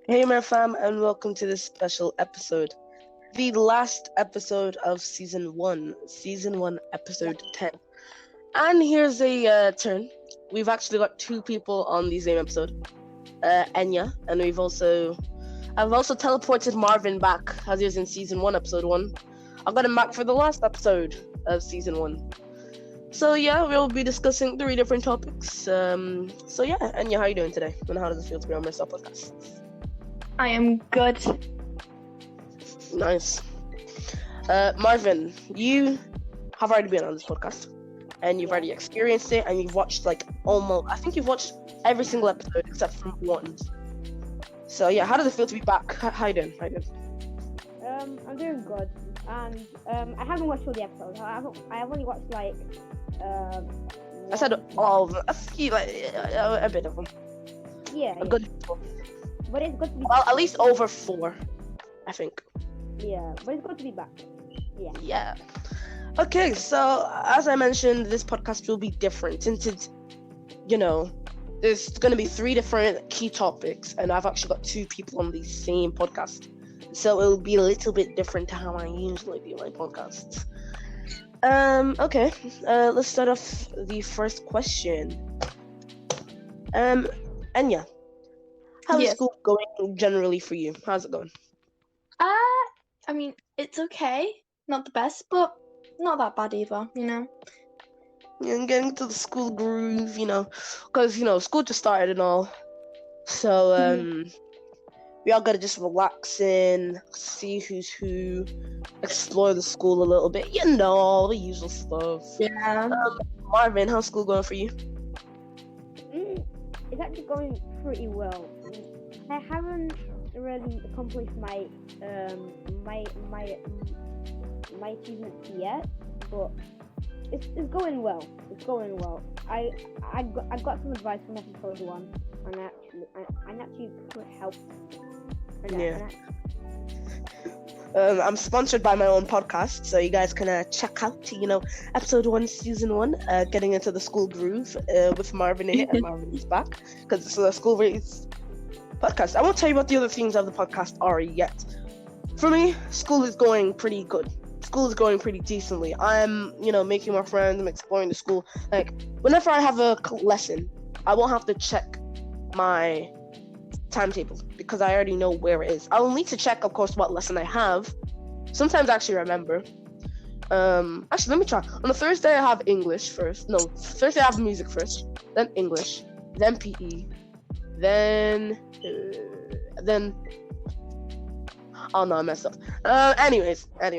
Hey, my fam, and welcome to this special episode, the last episode of season one, episode 10. And here's a turn. We've actually got two people on the same episode, Enya, and I've also teleported Marvin back as he was in season 1, episode 1. I've got him back for the last episode of season 1. So yeah, we'll be discussing 3 different topics. So yeah, Enya, how are you doing today? And how does it feel to be on MiraStar Podcasts? I am good. Nice. Marvin, you have already been on this podcast, and you've already experienced it, and you've watched I think you've watched every single episode except from one. So yeah, how does it feel to be back? How you doing? I'm doing good, and I haven't watched all the episodes. I've only watched I said all of them. A few, a bit of them. Yeah. A good. But it's good to be. Well, at least over 4, I think. Yeah, but it's good to be back. Yeah. Yeah. Okay, so as I mentioned, this podcast will be different since it's, there's going to be 3 different key topics, and I've actually got 2 people on the same podcast. So it'll be a little bit different to how I usually do my podcasts. Okay, let's start off the first question. Enya, how's school going generally for you? How's it going? I mean, it's okay. Not the best, but not that bad either, Yeah, and getting to the school groove, because, school just started and all. So, we all gotta just relax in, see who's who, explore the school a little bit, all the usual stuff. Yeah. Marvin, how's school going for you? It's actually going pretty well. I haven't really accomplished my achievements yet, but it's going well. It's going well. I got some advice from episode 1, and I actually could help. I'm sponsored by my own podcast, so you guys can check out, episode 1, season 1, getting into the school groove with Marvin in it, and Marvin is back because it's a school race podcast. I won't tell you what the other things of the podcast are yet. For me, school is going pretty good. School is going pretty decently. I'm, making more friends. I'm exploring the school. Like, whenever I have a lesson, I won't have to check my timetable because I already know where it is. I'll need to check, of course, what lesson I have. Sometimes I actually remember. Actually, let me try. On a Thursday, I have English first. No, Thursday I have music first, then English, then PE, then. Oh no, I messed up. Anyways. I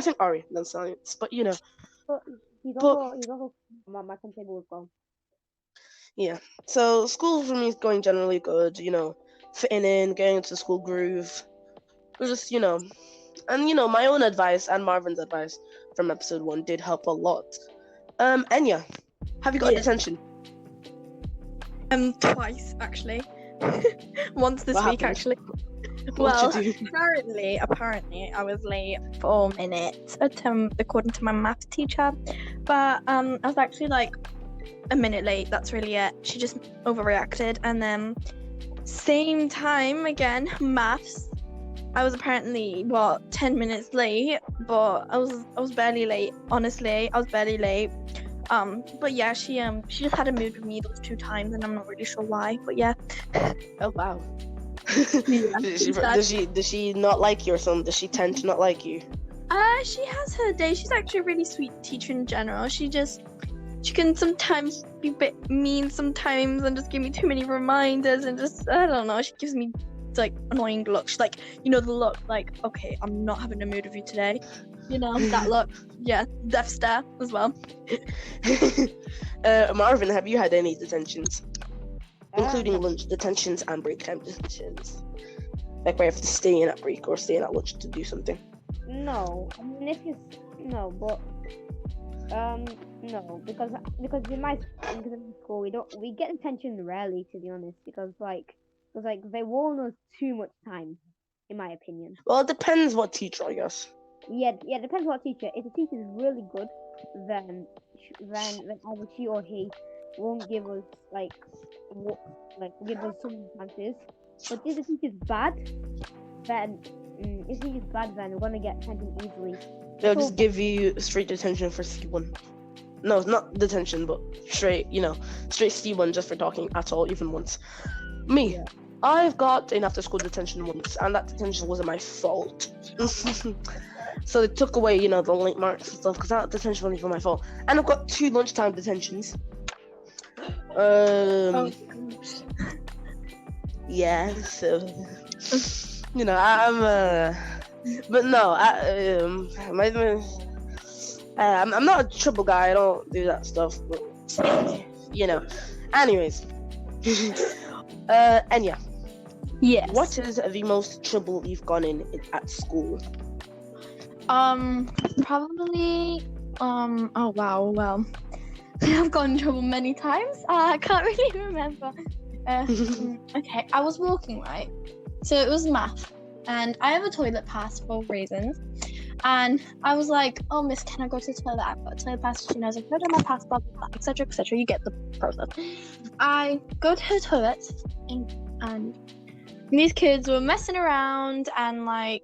think Ari then science, but But he's also my timetable as well. Yeah. So school for me is going generally good. Fitting in, getting into the school groove. We're just and my own advice and Marvin's advice from episode 1 did help a lot. Enya, have you got detention? Twice actually. Once this week happened? actually. What'd you do? apparently I was late 4 minutes according to my math teacher, but I was actually like a minute late. That's really it. She just overreacted, and then same time again, maths. I was apparently 10 minutes late, but I was barely late. Honestly, I was barely late. But yeah, she just had a mood with me those 2 times, and I'm not really sure why. But yeah. Oh wow. Yeah. Does she not like you or something? Does she tend to not like you? She has her day. She's actually a really sweet teacher in general. She can sometimes be a bit mean sometimes and just give me too many reminders and just, I don't know, she gives me like annoying looks. Like, the look like, okay, I'm not having a mood with you today. That look. Yeah, death stare as well. Marvin, have you had any detentions? Including lunch detentions and break time detentions? Like where you have to stay in at break or stay in at lunch to do something? No, I mean no, because in my school we get attention rarely, to be honest, because they warn us too much time, in my opinion. Well, it depends what teacher, I guess. Yeah, it depends what teacher. If the teacher is really good, then either she or he won't give us give us some chances. But if the teacher's bad, then we're gonna get sent easily. They'll So- just give you straight detention for C1. No, not detention, but straight, straight C1 just for talking at all, even once. Me, Yeah. I've got an after-school detention once, and that detention wasn't my fault. So they took away, the late marks and stuff, because that detention wasn't even my fault. And I've got 2 lunchtime detentions. Yeah, so I'm but no, I'm not a trouble guy. I don't do that stuff, but anyways. Enya, Yes. what is the most trouble you've gone in at school? Probably. Oh wow. Well, I've gotten in trouble many times. I can't really remember. Okay, I was walking, right? So it was math, and I have a toilet pass for reasons. And I was like, "Oh, miss, can I go to the toilet? I've got a toilet pass." She knows I've got my pass, blah blah blah, etc., etc. You get the process. I go to the toilet, and these kids were messing around, and they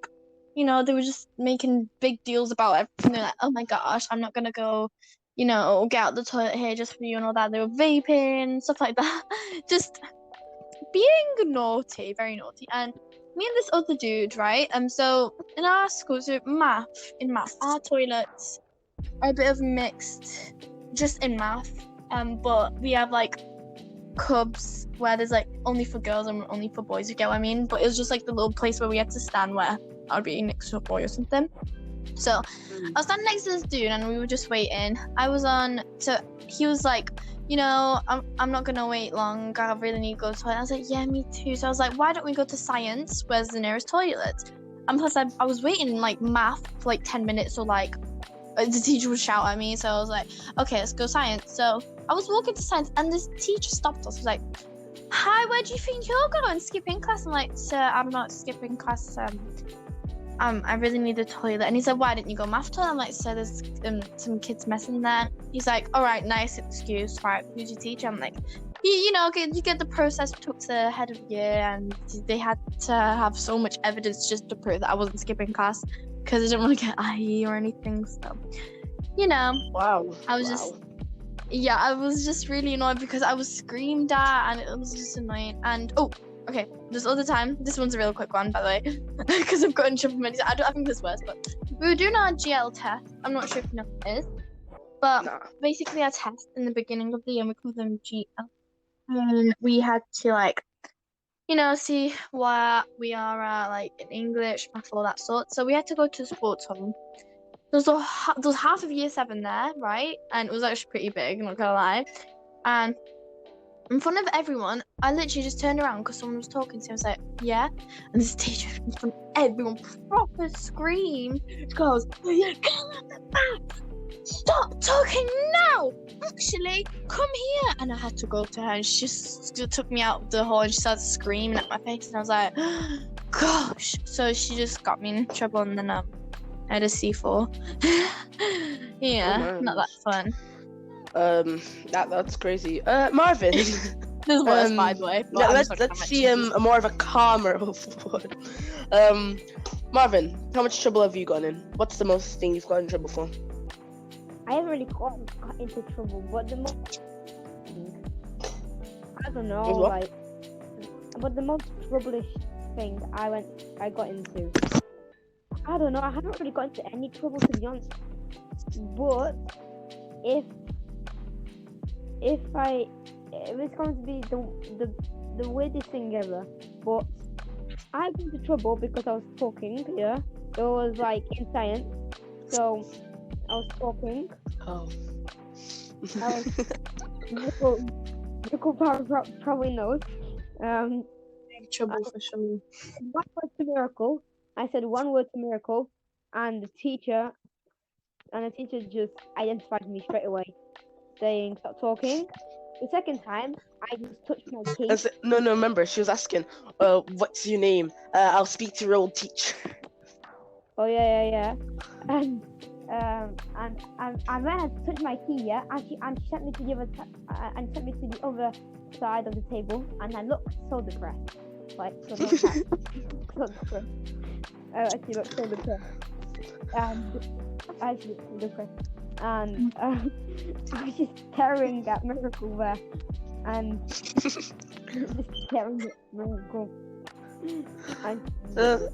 were just making big deals about everything. They're like, "Oh my gosh, I'm not gonna go, get out the toilet here just for you," and all that. They were vaping, stuff like that. Just being naughty, very naughty. And me and this other dude, right? So in our school, in math, our toilets are a bit of mixed, just in math. But we have cubs where there's only for girls and only for boys. You get what I mean? But it was just the little place where we had to stand where I would be next to a boy or something. So I was standing next to this dude and we were just waiting. So he was like, I'm not gonna wait long. I really need to go to the toilet. I was like, yeah, me too. So I was like, why don't we go to science? Where's the nearest toilet? And plus, I was waiting in math for 10 minutes, or the teacher would shout at me. So I was like, okay, let's go science. So I was walking to science, and this teacher stopped us. He was like, hi, where do you think you're going? Skipping class? I'm like, sir, I'm not skipping class. I really need the toilet. And he said, why didn't you go math toilet? I'm like, sir, there's some kids messing there. He's like, all right, nice excuse. Right, who's your teacher? I'm like, you get the process took to the head of the year, and they had to have so much evidence just to prove that I wasn't skipping class because I didn't want to get IE or anything. So, Wow. I was just really annoyed because I was screamed at, and it was just annoying. And okay, this other time, this one's a real quick one, by the way, because I've gotten in trouble many times. I think this worse, but we were doing our GL test. I'm not sure if you know what it is, but basically our test in the beginning of the year, we call them GL. And we had to see where we are in English, math, all that sort. So we had to go to a sports hall. There was half of year 7 there, right? And it was actually pretty big, I'm not gonna lie. And in front of everyone, I literally just turned around because someone was talking to me. I was like, yeah. And this teacher in front of everyone proper screamed. She goes, oh yeah, get out the back. Stop talking now. Actually, come here. And I had to go to her, and she just took me out of the hall, and she started screaming at my face. And I was like, gosh. So she just got me in trouble, and then I had a C4. Yeah, not that fun. That's crazy. Marvin. This is worse, by the way. Let's see more of a calmer one. Marvin, how much trouble have you gotten in? What's the most thing you've gotten in trouble for? I haven't really got into trouble, but the most I don't know, but the most troublish thing I got into, I don't know. I haven't really got into any trouble, to be honest. But if it's going to be the weirdest thing ever, but I got into trouble because I was talking. Yeah, it was in science, so I was talking. Oh. Nicole probably knows. Trouble for sure. One word to miracle. I said one word to miracle, and the teacher just identified me straight away, saying stop talking. The second time, I just touched my key. No, remember, she was asking, what's your name? I'll speak to your old teacher. Oh yeah. And when I touched my key, yeah, and she sent me to the other side of the table, and I looked so depressed. like so no cat. So depressed. I actually look so depressed. And I actually look so depressed. And I was just staring at Miracle there. And just staring at Miracle. And The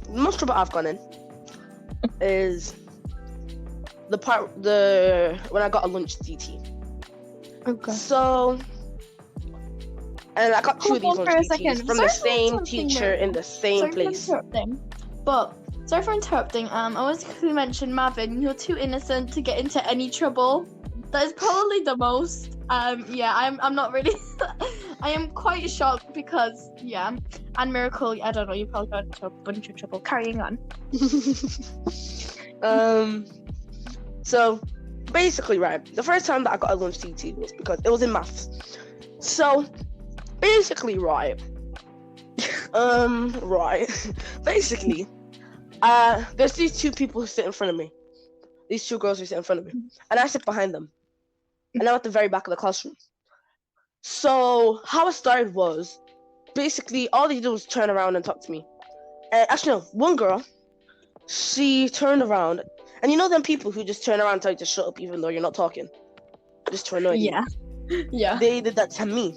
most trouble I've gone in is when I got a lunch DT. Okay. So, and I got two of these Hold on lunch for a DTs second. from Sorry the for same interrupting, teacher Miracle. in the same Sorry place. for interrupting. I was going to mention, Marvin, you're too innocent to get into any trouble. That is probably the most. I'm not really. I am quite shocked because and Miracle. I don't know. You probably got into a bunch of trouble. Carrying on. So basically, right, the first time that I got a lunch DT was because it was in maths. So basically, right, basically, there's these two people who sit in front of me. These two girls who sit in front of me, and I sit behind them, and I'm at the very back of the classroom. So how it started was, basically, all they did was turn around and talk to me. Actually, no, one girl, she turned around, and you know them people who just turn around and tell you to shut up even though you're not talking, just to annoy you. Yeah. They did that to me,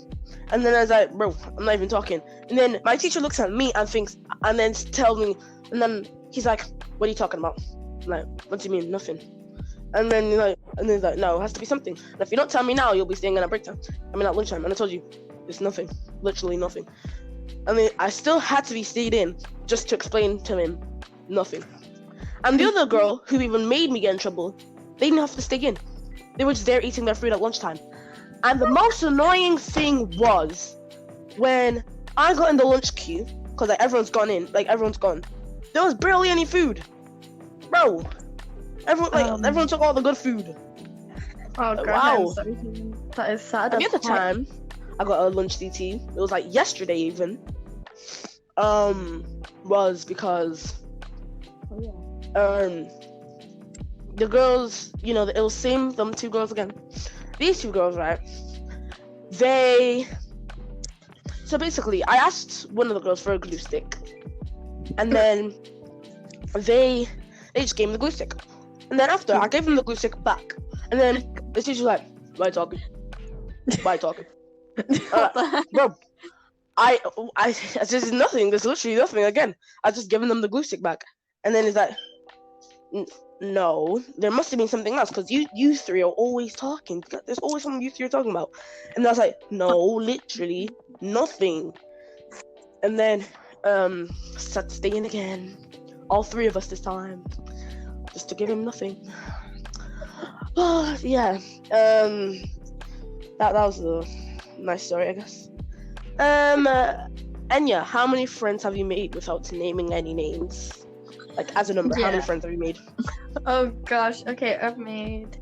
and then I was like, bro, I'm not even talking. And then my teacher looks at me and thinks, and then tells me, and then he's like, what are you talking about? I'm like, what do you mean, nothing? And then he's like, no, it has to be something. And if you don't tell me now, you'll be staying in at break time. I mean at lunchtime. And I told you, it's nothing, literally nothing. I mean, I still had to be stayed in just to explain to him nothing. And the other girl who even made me get in trouble, they didn't have to stay in. They were just there eating their food at lunchtime. And the most annoying thing was when I got in the lunch queue, because everyone's gone in, everyone's gone. There was barely any food, bro. Everyone took all the good food. Oh god. Wow. That is sad. And the other time I got a lunch DT, it was like yesterday even. Was because the girls, it was them two girls again. These two girls, right? So basically, I asked one of the girls for a glue stick, and then they just gave me the glue stick. And then after, I gave them the glue stick back, and then the teacher was like, "Why talking? Why talking?" Bro, there's nothing. There's literally nothing. Again, I just given them the glue stick back, and then he's like, no, there must have been something else because you three are always talking. There's always something you three are talking about. And I was like, no, literally nothing. And then started staying again, all three of us this time, just to give him nothing. Yeah, that was a nice story, I guess. Enya, how many friends have you made without naming any names? Like, as a number, how many friends have you made? Oh gosh, okay, I've made.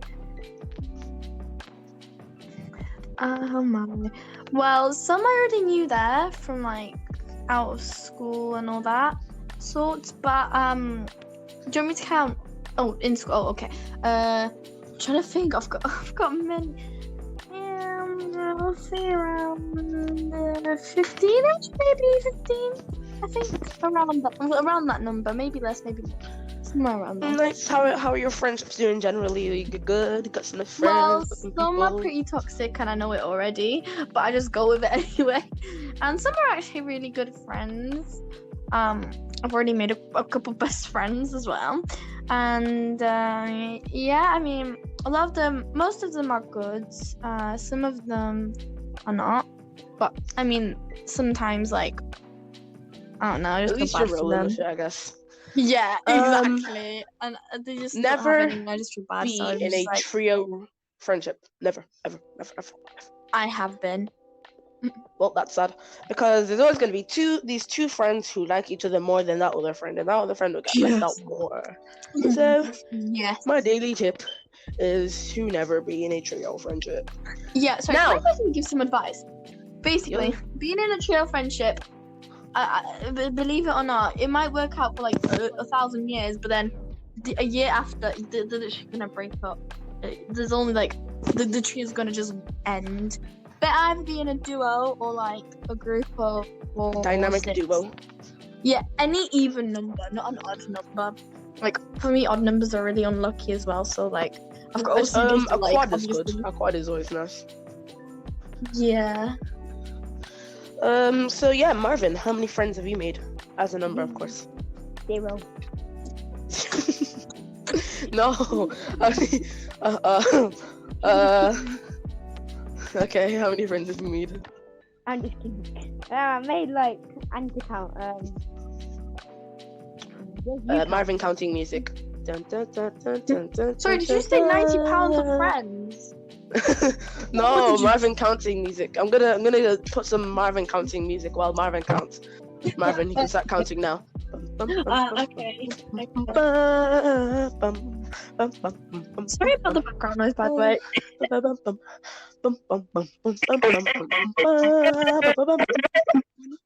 Oh my. Well, some I already knew there from out of school and all that sorts, but do you want me to count? Oh, in school. Oh, okay. Trying to think. I've got many. I'll say around 15ish, maybe 15. I think around that number, maybe less, maybe more. Somewhere around there. Nice. How are your friendships doing generally? Are you good? Got some nice friends? Well, some some are people? pretty toxic and I know it already, but I just go with it anyway. And some are actually really good friends. I've already made a couple best friends as well. And I mean, a lot of them, most of them are good. Some of them are not. But I mean, sometimes I don't know, I just At least go you're bad for rolling them. with it, I guess. Yeah, exactly. And they just never don't have any, I just feel bad. Be So I'm in just a trio friendship. Never, ever. I have been. Well, that's sad because there's always going to be these two friends who like each other more than that other friend, and that other friend will get left out more. So, Yes. my daily tip is to never be in a trio friendship. Yeah. So Now- can I basically give some advice? Basically, Yeah. being in a trio friendship, believe it or not, it might work out for 1,000 years, but then a year after, they're literally gonna break up. There's only the tree is gonna just end. Better either be in a duo or like a group of four. Dynamic or 6. duo. Yeah, any even number, not an odd number. Like for me, odd numbers are really unlucky as well. So like, I've got OCD. A like, quad is good. obviously- A quad is always nice. Yeah. So yeah, Marvin, how many friends have you made? As a number, of course. 0. No. Okay, how many friends have you made? I'm just kidding. I made like, I need to count. Marvin counting music. Dun, dun, dun, dun, dun, dun, Sorry, dun, did you dun, say 90 dun. pounds of friends? No, did you- Marvin counting music. I'm gonna put some Marvin counting music while Marvin counts. Marvin, you can start counting now. Okay. Sorry about the background noise, by the way.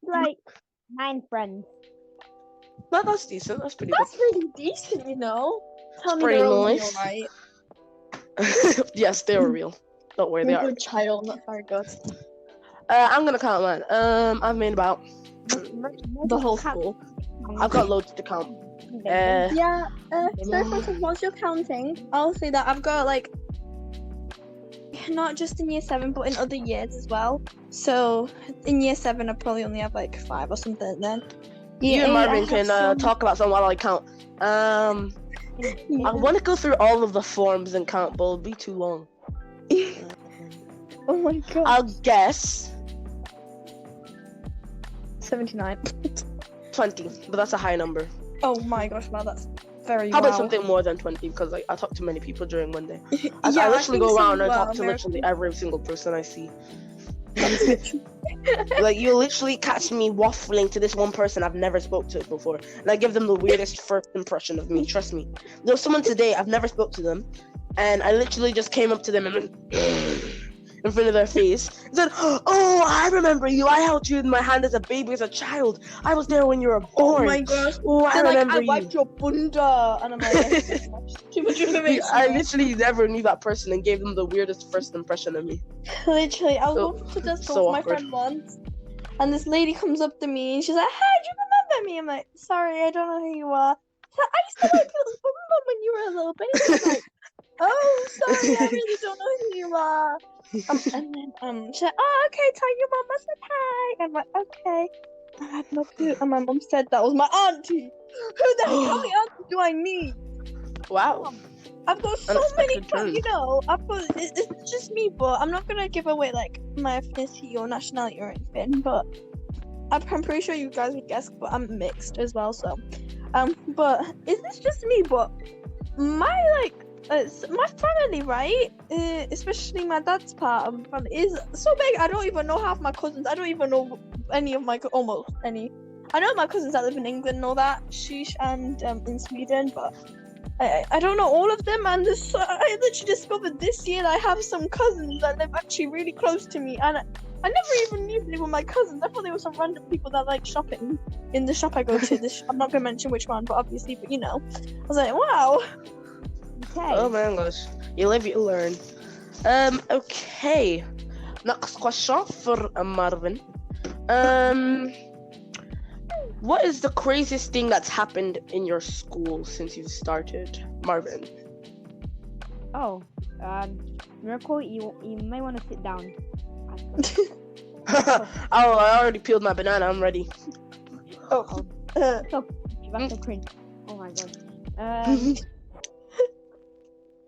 like 9 friends. That's decent. That's pretty That's really decent, you know. Tell me pretty they're all nice. real, right? good. Yes, they were real. Don't worry, they You're a are. good child, not very good. I'm gonna count mine. I've made about. The whole school. I've got loads to count. Yeah, so for instance, once you're counting, I'll say that I've got like not just in year 7 but in other years as well. So in year 7 I probably only have like 5 or something then. You and Year 8, I Marvin have can some- talk about some while I count. I want to go through all of the forms and count, but it'll be too long. Oh my god. I'll guess 79. 20, but that's a high number. Oh my gosh, wow, that's very How about wow. something more than 20? Because like, I talk to many people during one day. I Yeah, literally think go so around as and talk well, to literally every single person I see. American. Like, you literally catch me waffling to this one person I've never spoke to before, and I give them the weirdest first impression of me. Trust me. There was someone today, I've never spoke to them, and I literally just came up to them and went in front of their face and said, "Oh, I remember you. I held you in my hand as a baby, as a child. I was there when you were born. Oh my gosh. Oh, I They're like, remember I you." wiped your bunda, and I'm like, too much information. I literally never knew that person and gave them the weirdest first impression of me. Literally, I was So- walking to the so store with my awkward. friend once, and this lady comes up to me and she's like, "Hey, do you remember me?" I'm like, "Sorry, I don't know who you are." She's like, "I used to like your bum when you were a little baby." I'm like, "Oh, sorry, I really don't know who you are." And then she's like, "Oh, okay, tell your mum I said hi." I'm like, "Okay." I had no clue, and my mum said that was my auntie. Who the heck? How many aunties do I need? Wow. I've got so many, Unexpected but turn. you know, it's just me. But I'm not gonna give away like my ethnicity or nationality or anything. But I'm pretty sure you guys would guess. But I'm mixed as well. So, but is this just me? But my my family, right? Especially my dad's part of my family is so big. I don't even know half my cousins. I don't even know any of my almost any. I know my cousins that live in England and all that, sheesh, and in Sweden, but I don't know all of them. And I literally discovered this year that I have some cousins that live actually really close to me, and I never even knew they were my cousins. I thought they were some random people that like shopping in the shop I go to. I'm not gonna mention which one, but obviously, but you know, I was like, wow. Okay. Oh my gosh. You live, you learn. Okay. Next question for Marvin. What is the craziest thing that's happened in your school since you've started, Marvin? Oh, Miracle, you may want to sit down. I already peeled my banana. I'm ready. Oh. That's so cringe. Oh my god.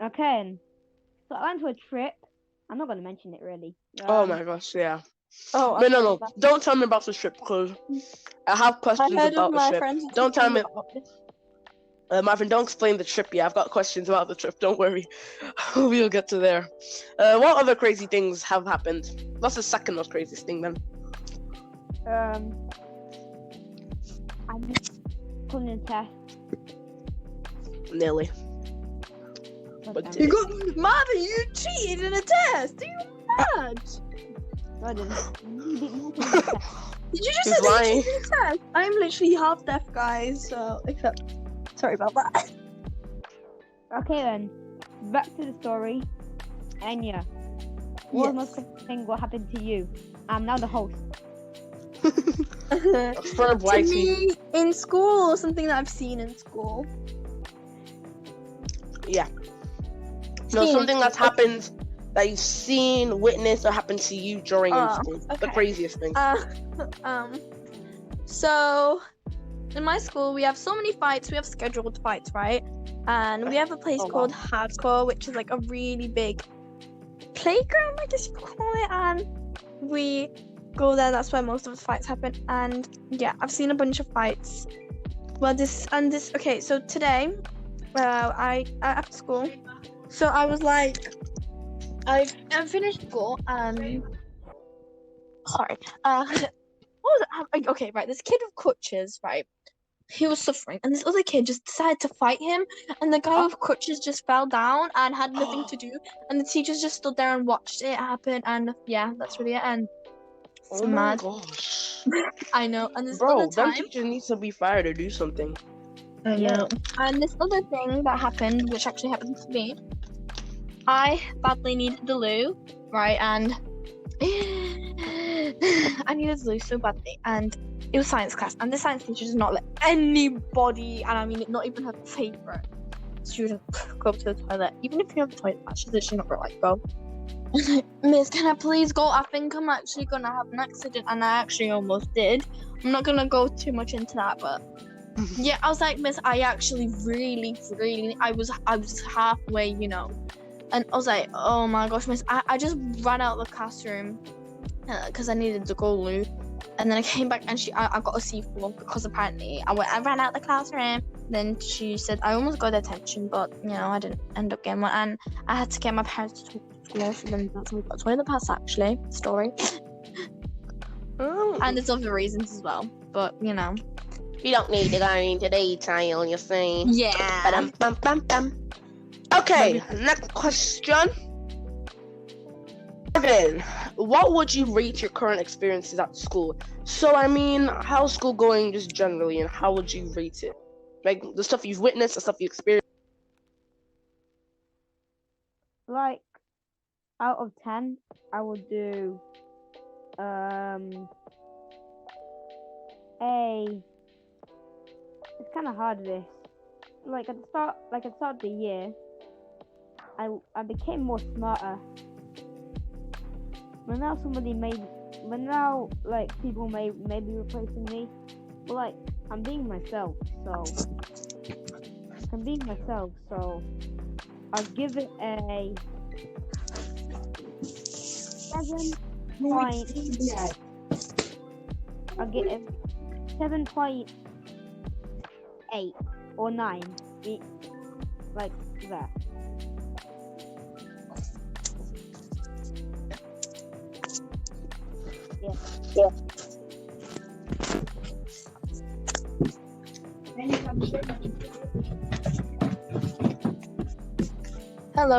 Okay. So I went to a trip. I'm not gonna mention it really. Oh my gosh, yeah. Oh, No. Don't tell me about the trip, because I have I questions heard about of the my trip. friends. Don't tell me. talking about it. Marvin, don't explain the trip yet. I've got questions about the trip. Don't worry. We'll get to there. What other crazy things have happened? What's the second most craziest thing then? I couldn't in test. Nearly. God But damn You it. got Marvin. You cheated in a test. Are you mad? No, I didn't. Did you just He's say that lying. you cheated in a test? I'm literally half deaf, guys. So except, sorry about that. Okay then. Back to the story. Enya. What was the most common thing what happened to you? I'm now the host. For To YT. me, in school, something that I've seen in school. Yeah. No, Seen in something that's school. happened that you've seen, witnessed, or happened to you during in Oh, school. The okay. craziest thing. So in my school we have so many fights. We have scheduled fights, right? And we have a place called Hardcore, which is like a really big playground, I guess you could call it. And we go there. That's where most of the fights happen. And yeah, I've seen a bunch of fights. Well, okay, so today, I after school, so I was like, I finished school and sorry, what was it? Okay, right, this kid with crutches, right? He was suffering, and this other kid just decided to fight him, and the guy with crutches just fell down and had nothing to do, and the teachers just stood there and watched it happen, and yeah, that's really it. And it's mad. Gosh. I know. And this Bro, other time, that teacher needs to be fired or do something. I know. And this other thing that happened, which actually happened to me, I badly needed the loo, right? And I needed the loo so badly, and it was science class, and the science teacher does not let anybody, and I mean not even her favourite student, go up to the toilet. Even if you're on the toilet, she's literally not gonna like go. Miss, can I please go? I think I'm actually gonna have an accident, and I actually almost did. I'm not gonna go too much into that, but yeah, I was like, Miss, I actually really, I was halfway, you know, and I was like, oh my gosh, Miss, I just ran out of the classroom because I needed to go loo, and then I came back and I got a C4 because apparently I ran out of the classroom. Then she said I almost got detention, but you know I didn't end up getting one, and I had to get my parents to talk to school. So then that's how we got toilet pass, actually. Story. And there's other reasons as well, but you know. You don't need to go into detail, you see. Yeah. Ba-dum-bum-bum-bum. Okay, next question. Marvin, what would you rate your current experiences at school? So, I mean, how's school going just generally, and how would you rate it? Like, the stuff you've witnessed, the stuff you experienced. Like, out of 10, I would do it's kind of hard this. Like at the start of the year, I became more smarter. But now people may be replacing me. But like I'm being myself, so I'll give it a 7.8. I'll get it 7.8 or 9. Like that. Yeah. Hello.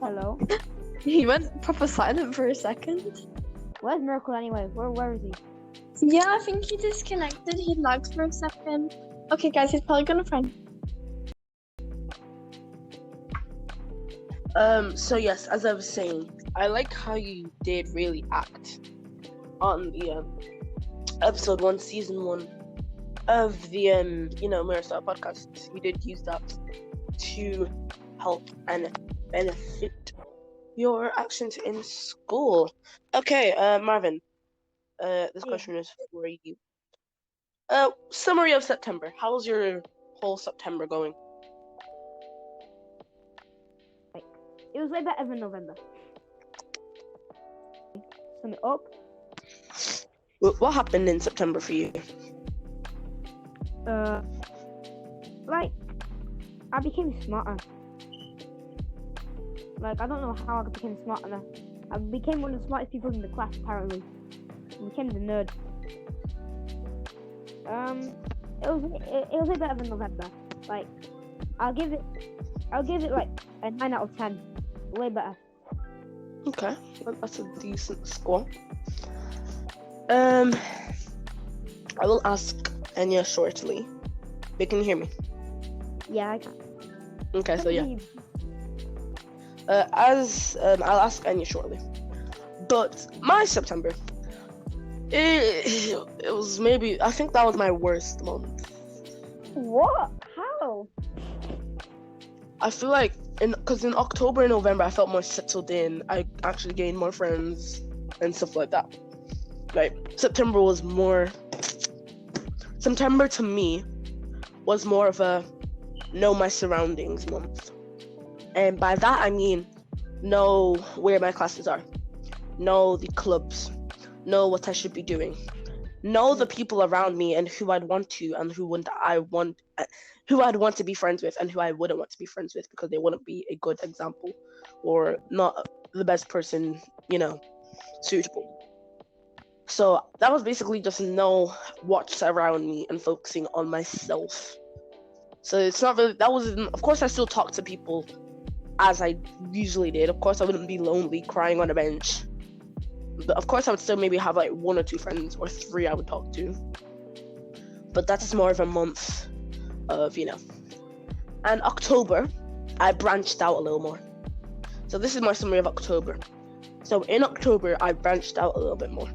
Hello. He went proper silent for a second. Where's Miracle anyway? Where is he? Yeah, I think he disconnected. He lagged for a second. Okay, guys, he's probably gonna find. So yes, as I was saying, I like how you did really act on the episode 1, season 1 of the MiraStar Podcasts. You did use that to help and benefit your actions in school. Okay, Marvin, this question is for you. Summary of September. How's your whole September going? It was way better than November. Sum it up. What happened in September for you? Like, I became smarter. Like, I don't know how I became smarter. I became one of the smartest people in the class, apparently. I became the nerd. It was way better than November. Like, I'll give it like a 9 out of 10. Way better. Okay, well, that's a decent score. I will ask Enya shortly. You can hear me? Yeah, I can. Okay, so yeah. I'll ask Enya shortly. But my September, it was maybe, I think that was my worst month. What? How? I feel like, because in October and November, I felt more settled in. I actually gained more friends and stuff like that. Like, September to me was more of a know my surroundings month. And by that, I mean, know where my classes are, know the clubs, know what I should be doing, know the people around me and who I'd want to and who I'd want to be friends with and who I wouldn't want to be friends with because they wouldn't be a good example or not the best person, suitable. So that was basically just know what's around me and focusing on myself. So it's not really, of course I still talk to people as I usually did. Of course I wouldn't be lonely crying on a bench. But of course I would still maybe have like 1 or 2 friends or 3 I would talk to. But that's more of a month of, And October, I branched out a little more. So this is my summary of October. So in October, I branched out a little bit more.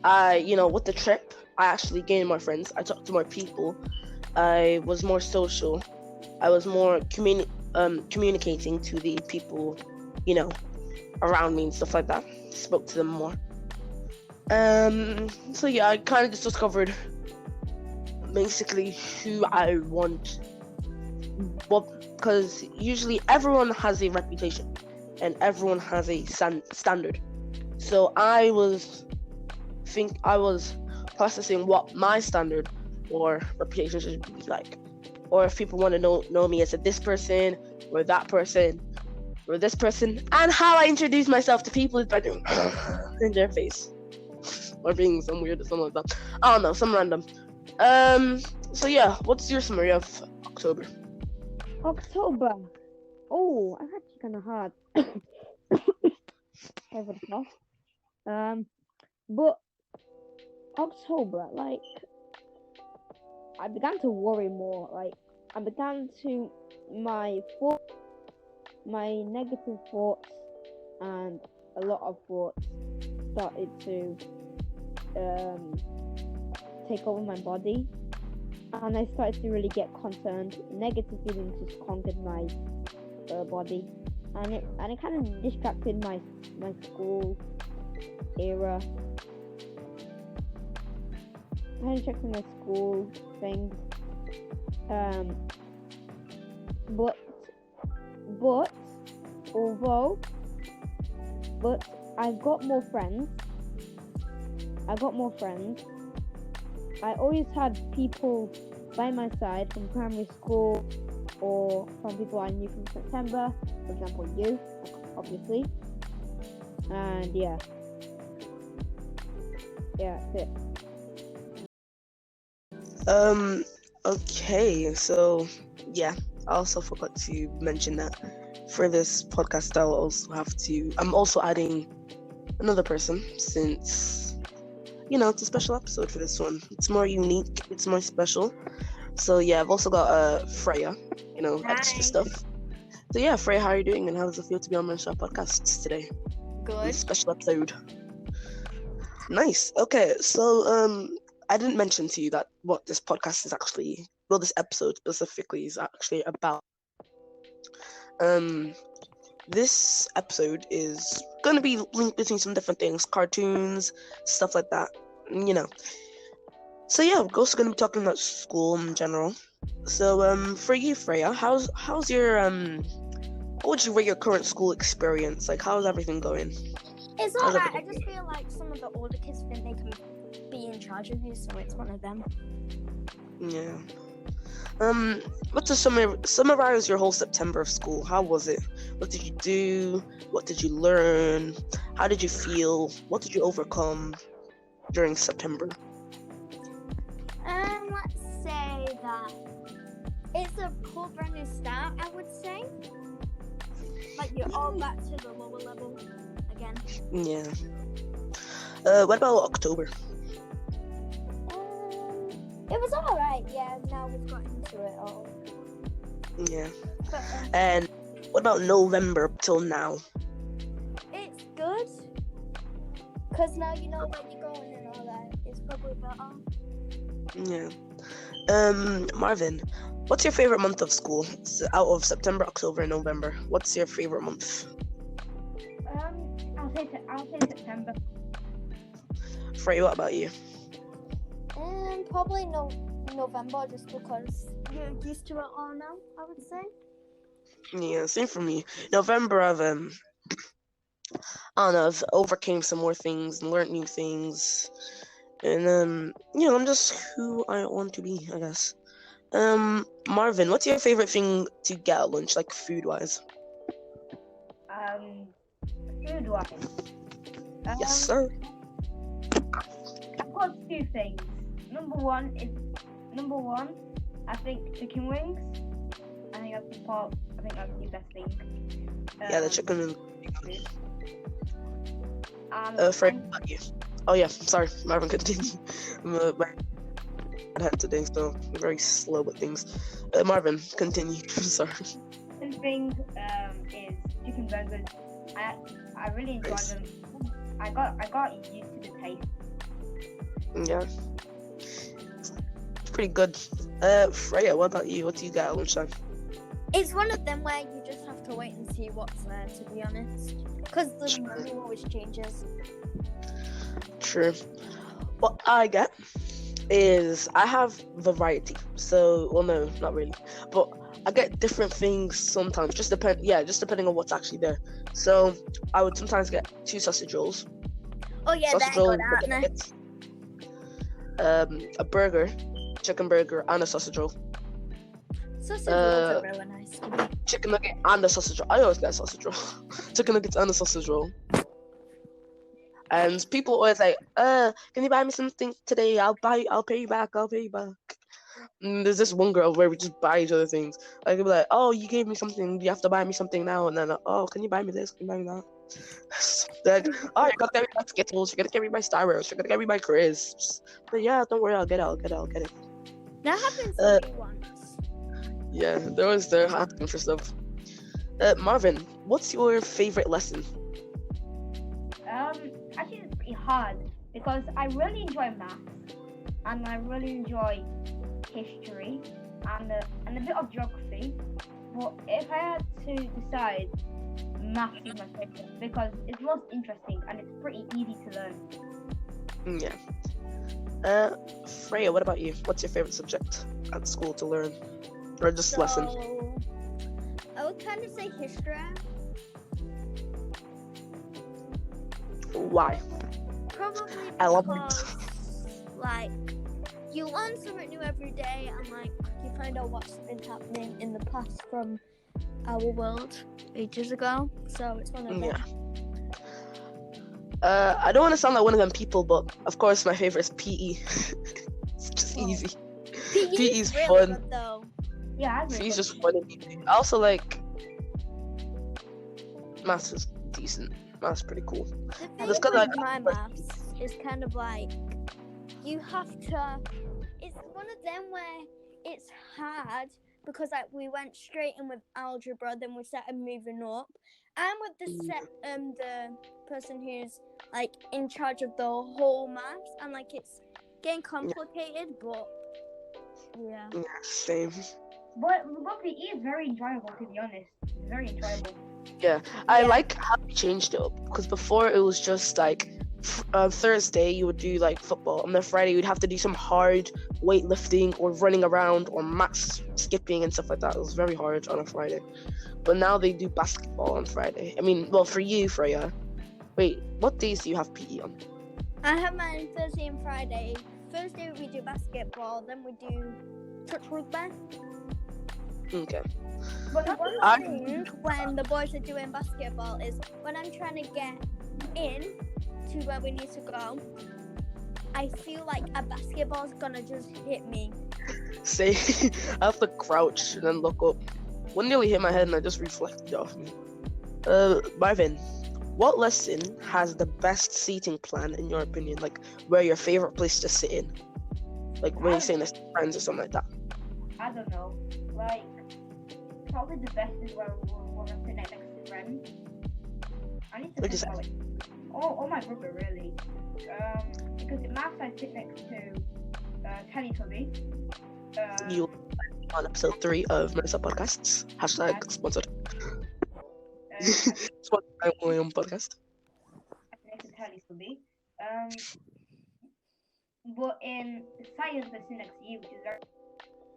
With the trip, I actually gained more friends. I talked to more people. I was more social. I was more communicating to the people, around me and stuff like that. Spoke to them more. So yeah, I kind of just discovered basically who I want. Well, because usually everyone has a reputation and everyone has a standard. So I was processing what my standard or reputation should be like, or if people want to know me as this person or that person or this person, and how I introduce myself to people is by doing in their face or being some weird or something like that. I don't know, some random. So yeah, what's your summary of October? October. Oh, that's actually kind of hard. Sorry for the cough. But October, like, I began to worry more. Like, I began to my negative thoughts and a lot of thoughts started to take over my body, and I started to really get concerned. Negative feelings just conquered my body, and it kind of distracted my school era. I had to check my school things. But I've got more friends. I always had people by my side from primary school or from people I knew from September, for example you, obviously. And yeah, that's it. Okay, so yeah, I also forgot to mention that for this podcast I'm also adding another person since, it's a special episode for this one. It's more unique, it's more special. So yeah, I've also got Freya, extra stuff. So yeah, Freya, how are you doing and how does it feel to be on MiraStar Podcasts today? Good. Special episode. Nice. Okay, so I didn't mention to you that what this podcast is actually, this episode specifically is actually about. This episode is going to be linked between some different things, cartoons, stuff like that, So yeah, we're also going to be talking about school in general. So for you, Freya, how's your what would you rate your current school experience? Like, how's everything going? It's alright. I just feel like some of the older kids think they can be in charge of you, so it's one of them. Yeah. What's a summarize your whole September of school? How was it? What did you do? What did you learn? How did you feel? What did you overcome during September? Let's say that it's a cool brand new start, I would say. Like, you're all back to the lower level again. Yeah. What about October? It was alright, yeah. Now we've got into it all. Yeah. But, And What about November till now? It's good. Because now you know where you're going and all that. It's probably better. Yeah. Marvin, what's your favorite month of school? Out of September, October, and November, what's your favorite month? I'll say September. Freya, what about you? Probably November, just because you're used to it all now, I would say. Yeah, same for me. November, I don't know, I've overcame some more things and learned new things. And I'm just who I want to be, I guess. Marvin, what's your favorite thing to get at lunch, like food-wise? Food-wise. Yes, sir. I've got two things. Number one, I think chicken wings. I think that's the best thing. Yeah, the chicken wings. Freya, what about you? Oh yeah, sorry, Marvin, continue. My head today, so I'm very slow with things. Marvin, continue. Sorry. Second thing is chicken burgers. I really enjoy them. I got used to the taste. Yeah. It's pretty good. Freya, what about you? What do you get at lunchtime? It's one of them where you just have to wait and see what's there, to be honest. Because the menu always changes. True. What I get is I have variety. So, well, no, not really. But I get different things sometimes. Just depending on what's actually there. So I would sometimes get 2 sausage rolls. Oh yeah, Sausage they're roll, good, aren't they? a burger, chicken burger, and a sausage roll. Sausage rolls are really nice to me. Chicken nugget and a sausage roll. I always get a sausage roll. Chicken nuggets and a sausage roll. And people always like, can you buy me something today? I'll pay you back. And there's this one girl where we just buy each other things. Like, it'll be like, oh, you gave me something. You have to buy me something now. And then, oh, can you buy me this? Can you buy me that? Like, oh, you're gonna get me my Skittles. You're gonna get me my Star Wars. You're gonna get me my crisps. But yeah, don't worry. I'll get it. That happens to me once. Yeah, they're asking for stuff. Marvin, what's your favorite lesson? Actually, it's pretty hard because I really enjoy maths and I really enjoy history and a bit of geography. But if I had to decide, maths is my favorite because it's most interesting and it's pretty easy to learn. Yeah. Freya, what about you? What's your favorite subject at school to learn, or just lesson? I would kind of say history. Why? Probably I love because, like, you learn something new every day, and like you find out what's been happening in the past from our world ages ago. So it's one of them. Yeah. I don't want to sound like one of them people, but of course my favorite is PE. It's just easy. PE is really fun. good, though. Yeah, PE's just fun and easy. I also like maths is decent. Maths pretty cool. The Just thing 'cause with my maths is kind of like you have to. It's one of them where it's hard because like we went straight in with algebra, then we started moving up. I'm with the person who's like in charge of the whole maths, and like it's getting complicated, but yeah. Yeah, same. But PE is very enjoyable, to be honest. It's very enjoyable. Yeah, I like how we changed it up because before it was just like Thursday you would do like football, and then Friday you'd have to do some hard weightlifting or running around or max skipping and stuff like that. It was very hard on a Friday, but now they do basketball on Friday. I mean, well, for you, Freya. Wait, what days do you have PE on? I have mine Thursday and Friday. Thursday we do basketball, then we do touch rugby. Okay. But the one thing when the boys are doing basketball is when I'm trying to get in to where we need to go, I feel like a basketball's gonna just hit me. Say, I have to crouch and then look up. One nearly hit my head and I just reflected off me. Marvin, what lesson has the best seating plan in your opinion? Like, where your favorite place to sit in? Like when you're saying this to friends or something like that. I don't know. Like, probably the best is where we're sitting next to friends. I need to Like think you about it. Or my brother, really. Because in maths I sit next to Teletubby. You on episode 3 of MiraStar Podcasts. Hashtag sponsored. Sponsored by William Podcast. I sit next to Teletubby. But in science I sit next to you, which is very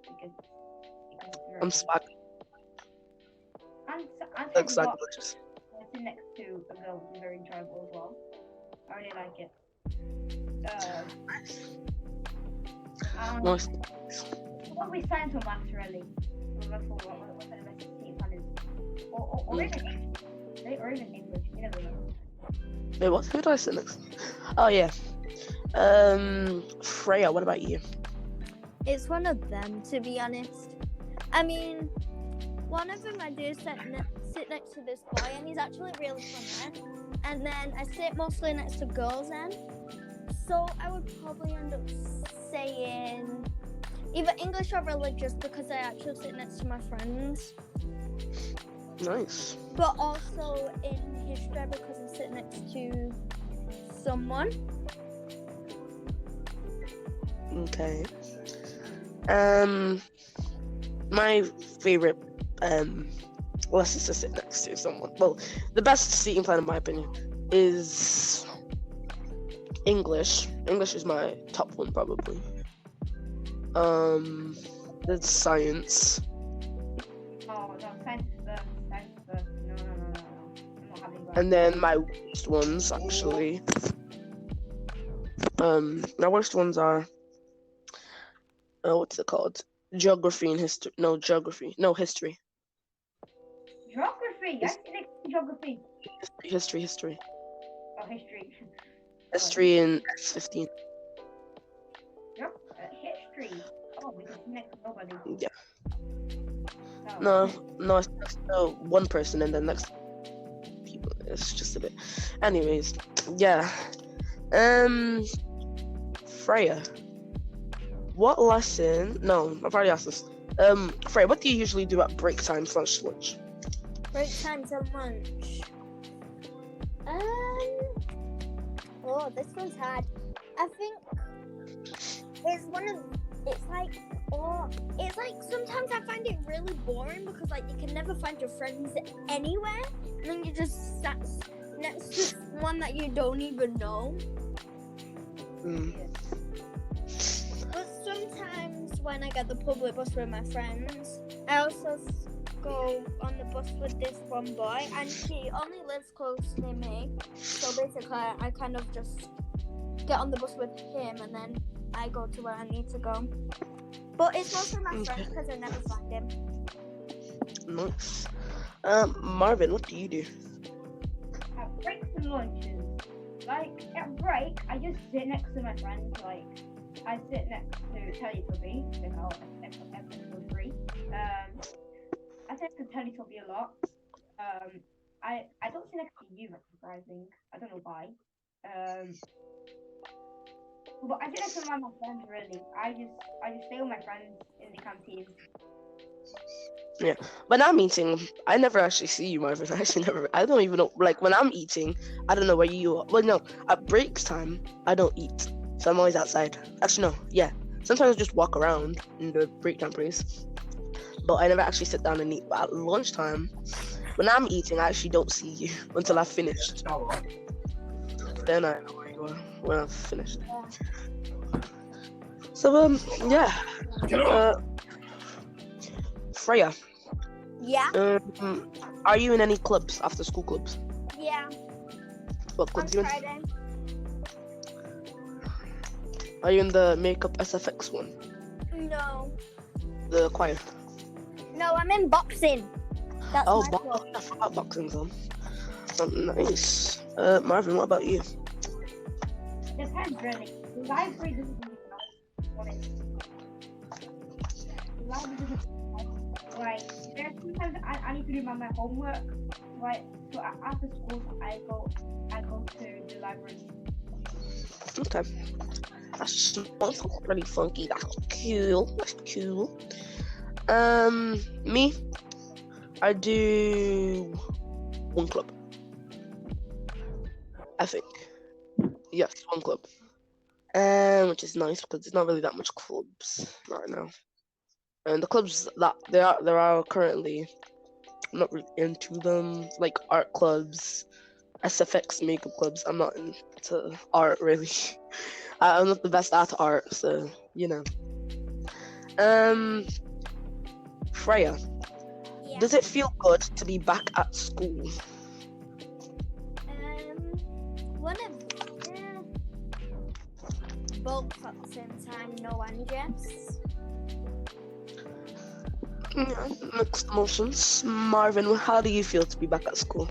because it's very I'm swag. and Like science swag I delicious. sit next to a girl, which is very enjoyable as well. I really like it. Nice. Probably science or maths, really. That's what the best team plan is. Or even English. You never know. Wait, what? Who do I sit next? Oh yeah. Freya, what about you? It's one of them, to be honest. I mean, one of them I do sit next to this boy, and he's actually really funny. And then I sit mostly next to girls then. So I would probably end up saying either English or religious because I actually sit next to my friends. Nice. But also in history because I sit next to someone. Okay. My favorite lessons to sit next to someone. Well, the best seating plan in my opinion is English. English is my top one probably. There's science. Oh no, science is first. Science is first. No. I'm not having that. And then my worst ones actually. My worst ones are what's it called? Geography and history. No, geography. No, history. Geography. I sit next to geography. History. Oh, history. History in S15. Yep. History. Oh, we can sit next to nobody. Yeah. Oh. No, it's just one person and then next people. It's just a bit. Anyways, yeah. Freya. What lesson? No, I've already asked this. Freya, what do you usually do at break time / lunch? Break times and lunch. Oh, this one's hard. I think it's like sometimes I find it really boring because like you can never find your friends anywhere, and then you just sat next to one that you don't even know. But sometimes when I get the public bus with my friends, I also go on the bus with this one boy, and he only lives close near me. So basically, I kind of just get on the bus with him, and then I go to where I need to go. But it's mostly my friend because I never find him. Nice. Marvin, what do you do? At breaks and lunches, like at break, I just sit next to my friends. Like I sit next to Teletubby, because episode 3. I sit next to Teletubby a lot. I don't sit next to you, that's surprising. I don't know why. But I sit next to my friends really. I just stay with my friends in the canteen. Yeah, when I'm eating, I never actually see you, Marvin. I don't even know. Like when I'm eating, I don't know where you are. Well, no, at breaks time, I don't eat, so I'm always outside. Actually, no, yeah. Sometimes I just walk around in the break time place, but I never actually sit down and eat. But at lunchtime, when I'm eating, I actually don't see you until I've finished. Then I know where you are when I've finished. So yeah. Freya. Yeah. Are you in any clubs, after school clubs? Yeah. What On clubs you in? Friday. Are you in the makeup SFX one? No. The choir? No, I'm in boxing. That's my club. I forgot boxing's on. Nice. Marvin, what about you? Depends really. Library doesn't really know what it is. Library doesn't like there's sometimes I need to do my homework. Like so after school I go to the library. Okay. That's really funky. That's cool. Me? I do one club, I think. Yes, one club. Which is nice because there's not really that much clubs right now. And the clubs that there are currently, I'm not really into them. Like art clubs, SFX makeup clubs. I'm not into art really. I'm not the best at art, so you know. Freya, Yeah. does it feel good to be back at school? One of both at the same time, no and yes. Yeah, mixed emotions. Marvin, how do you feel to be back at school?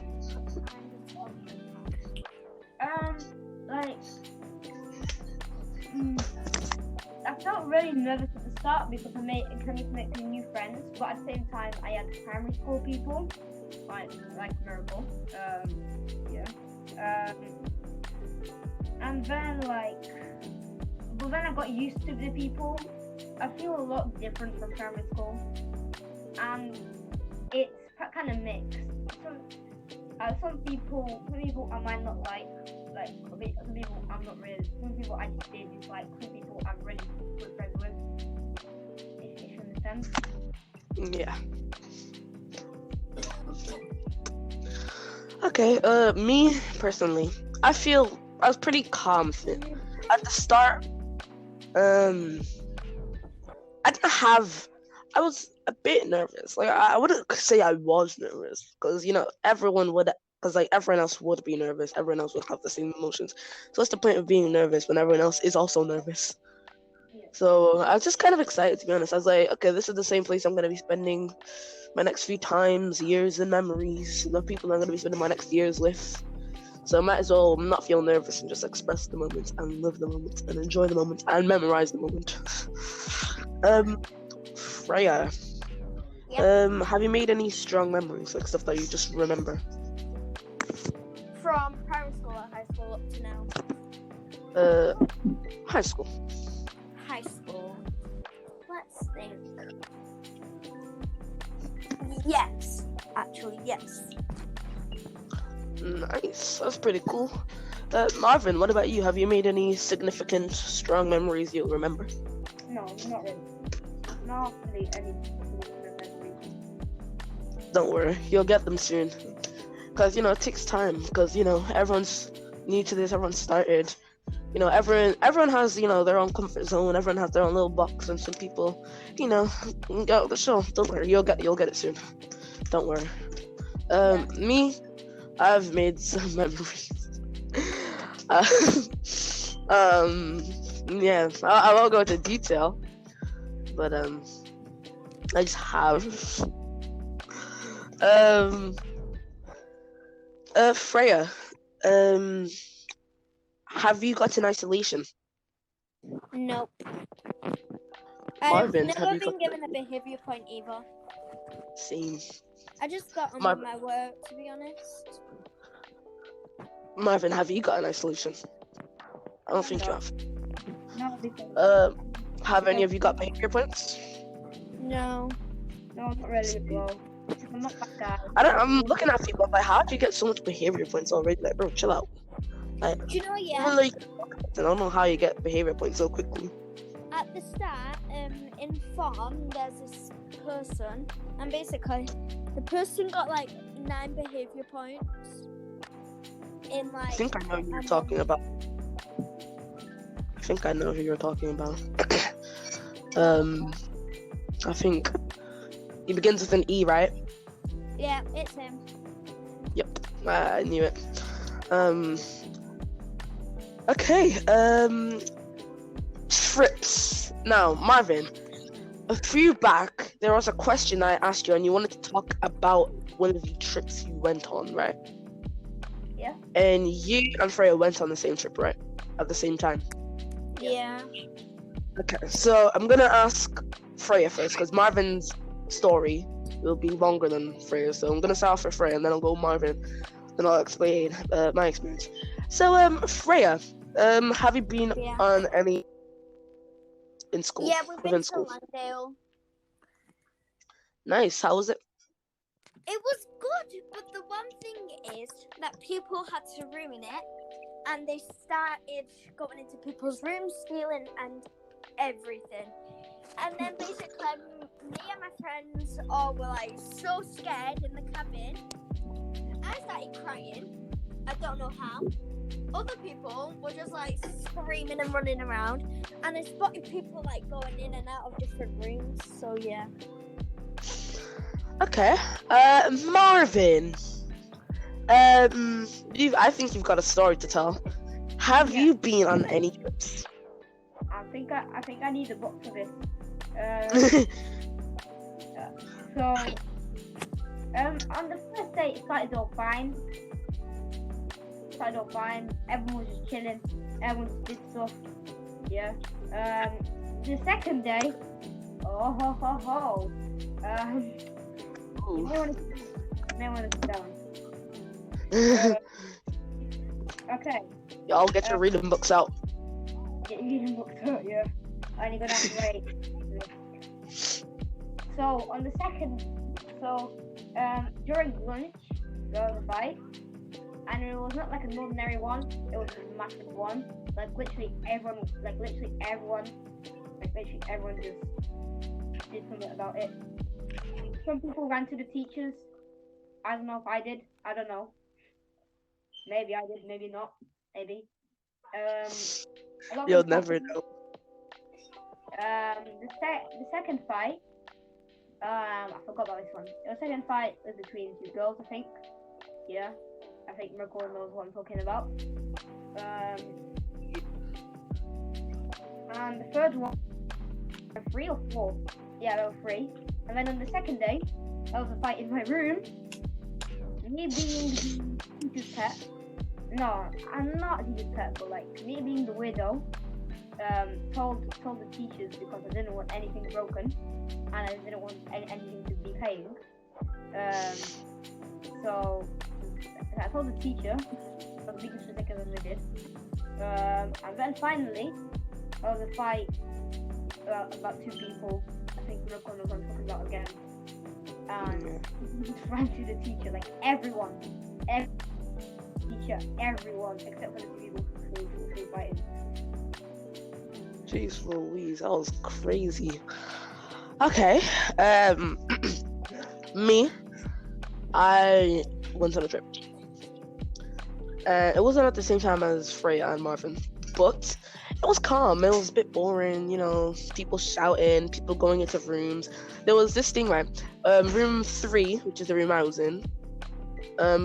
Like, I felt really nervous at the start because I need to make some new friends, but at the same time, I had primary school people, like Miracle, and then but then I got used to the people. I feel a lot different from primary school, and it's kind of mixed. Some people I might not like some people I'm not really. Some people I just dislike. Some people I'm really good friends with. If you understand. Yeah. Okay. Me personally, I feel I was pretty calm at the start. I was a bit nervous. Like I wouldn't say I was nervous because everyone would. Because everyone else would be nervous, everyone else would have the same emotions. So what's the point of being nervous when everyone else is also nervous? So I was just kind of excited, to be honest. I was like, okay, this is the same place I'm going to be spending my next few times, years and memories. The people I'm going to be spending my next years with. So I might as well not feel nervous and just express the moment and live the moment and enjoy the moment and memorize the moment. Freya, Yep. have you made any strong memories, like stuff that you just remember? From primary school or high school up to now? High school. High school. Let's think. Yes. Actually, yes. Nice. That's pretty cool. Marvin, what about you? Have you made any significant, strong memories you'll remember? No, not really. Not really any memories. Don't worry, you'll get them soon. Because, it takes time. Because, everyone's new to this, everyone's started. Everyone has, their own comfort zone. Everyone has their own little box. And some people, go the show. Don't worry, you'll get it soon. Don't worry. Me, I've made some memories. Yeah, I won't go into detail. But, I just have. Freya, have you got in isolation? Nope. Marvin, I've have never you been got given a behaviour point either. Same. I just got on with my work, to be honest. Marvin, have you got in isolation? I don't think you have. No, because Have any of you got behavior points? No. no, not really. Well, I'm not that guy. I'm looking at people, like, how do you get so much behavior points already? Like, bro, chill out. Like, Do you know, yeah? I don't know how you get behavior points so quickly. At the start, in farm, there's this person, and basically, the person got 9 behaviour points. I think I know who you're talking about. I think he begins with an E, right? Yeah, it's him. Yep, I knew it. Okay, trips. Now, Marvin, a few back, there was a question I asked you, and you wanted to talk about one of the trips you went on, right? Yeah. And you and Freya went on the same trip, right? At the same time. Yeah. Okay, so I'm gonna ask Freya first, because Marvin's story will be longer than Freya. So I'm gonna start off with Freya, and then I'll go Marvin, then I'll explain my experience. So, Freya, have you been on any in school? Yeah, we've been within to school? Landale. Nice. How was it? It was good, but the one thing is that people had to ruin it, and they started going into people's rooms, stealing and everything. And then basically, me and my friends all were like so scared in the cabin. I started crying. I don't know how. Other people were just like screaming and running around, and I spotted people like going in and out of different rooms. So yeah. Okay. Marvin. I think you've got a story to tell. Have you been on any trips? I think I need a book for this. So, on the first day, it started all fine. Everyone was just chilling. Everyone just did stuff. Yeah. The second day, you may want to sit down. Okay. Y'all get your reading books out. Get your reading books out, yeah. And you're gonna have to wait. So on the second, during lunch, there was a fight, and it was not like an ordinary one. It was a massive one. Like literally everyone just did something about it. Some people ran to the teachers. I don't know if I did. I don't know. Maybe I did. Maybe not. Maybe. You'll never know. The second fight. I forgot about this one. The second fight was between two girls, I think. Yeah. I think Miracle knows what I'm talking about. And the third one, 3 or 4. Yeah, there were 3. And then on the second day, there was a fight in my room. Me being the teacher's pet. No, I'm not a teacher's pet, but like me being the weirdo. Told the teachers because I didn't want anything broken, and I didn't want anything to be paying. So I told the teacher, for the biggest mistake I ever did. And then finally, there was a fight about 2 people. I think Miracle knows what I'm talking about again. And he just ran to the teacher, like everyone, except for the 2 people who were fighting. Jeez Louise, that was crazy. Okay. Me, I went on a trip. It wasn't at the same time as Freya and Marvin, but it was calm. It was a bit boring, people shouting, people going into rooms. There was this thing, right? Room 3, which is the room I was in,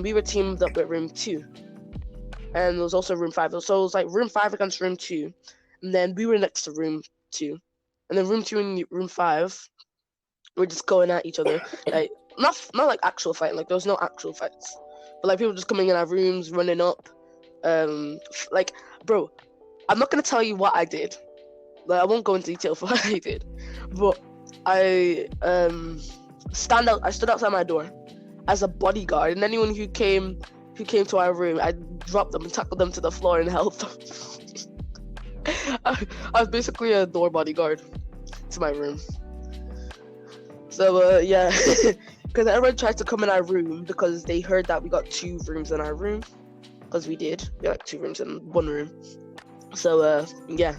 we were teamed up with room 2. And there was also room 5. So it was like room 5 against room 2. And then we were next to room 2. And then room 2 and room 5 were just going at each other. Like, not like actual fighting. Like, there was no actual fights. But like, people just coming in our rooms, running up. Like, bro, I'm not going to tell you what I did. Like, I won't go into detail for what I did. But I stood outside my door as a bodyguard. And anyone who came to our room, I dropped them and tackled them to the floor and held them. I was basically a door bodyguard to my room. So yeah, because everyone tried to come in our room because they heard that we got 2 rooms in our room. Because we did. We had like 2 rooms in 1 room. So yeah.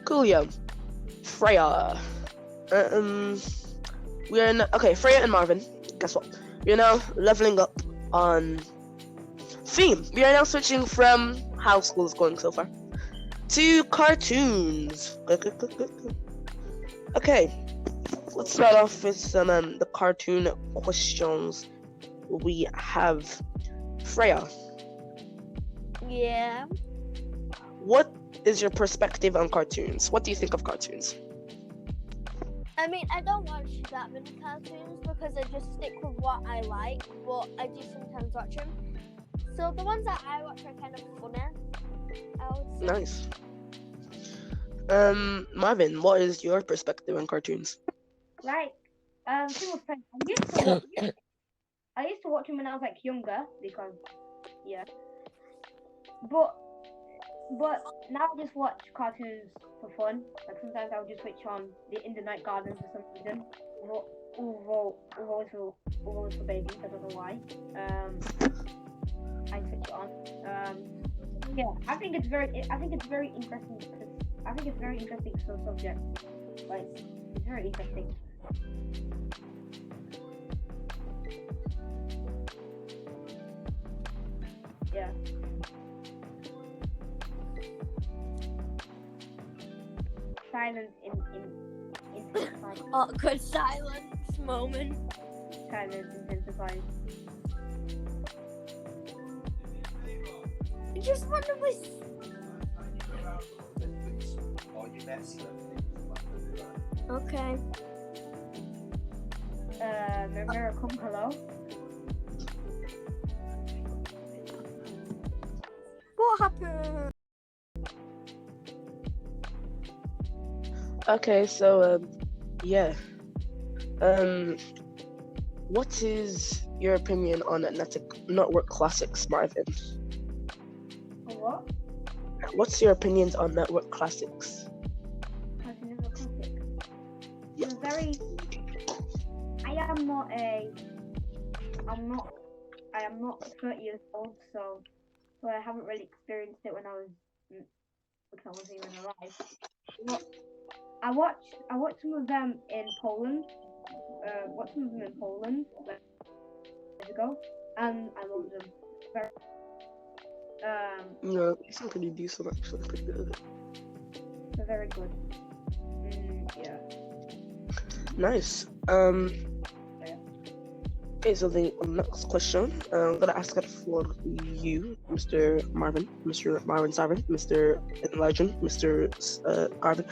Cool, yeah. Freya. Freya and Marvin. Guess what? We're now leveling up on theme. We are now switching from how school is going so far to cartoons. Okay, let's start off with some the cartoon questions we have. Freya. Yeah. What is your perspective on cartoons? What do you think of cartoons? I mean, I don't watch that many cartoons because I just stick with what I like, but I do sometimes watch them. So the ones that I watch are kind of funny, I would say. Nice. Marvin, what is your perspective on cartoons? Like, single friend, I used to watch them when I was like younger because, yeah. But now I just watch cartoons for fun. Like sometimes I'll just switch on In the Night Gardens for some reason. But always for babies. I don't know why. I switch it on. Yeah, I think it's very interesting because I think it's very interesting subject. Like, it's very interesting. Yeah. Silence intensifies. Awkward silence moment. Silence intensifies. I just wonder what. Okay. Miracle, hello. What happened? Okay, so yeah. What is your opinion on network classics, Marvin? What? What's your opinions on network classics? Yeah. I am not 30 years old, so I haven't really experienced it when I was even alive. But I watched some of them in Poland. Watched some of them in Poland like years ago, and I loved them. No, it's pretty decent actually. Pretty good. They're very good. Yeah. Nice. Okay, so the next question, I'm gonna ask it for you, Mr. Marvin, Sarvin, Mr. Legend, Mr. Garvin.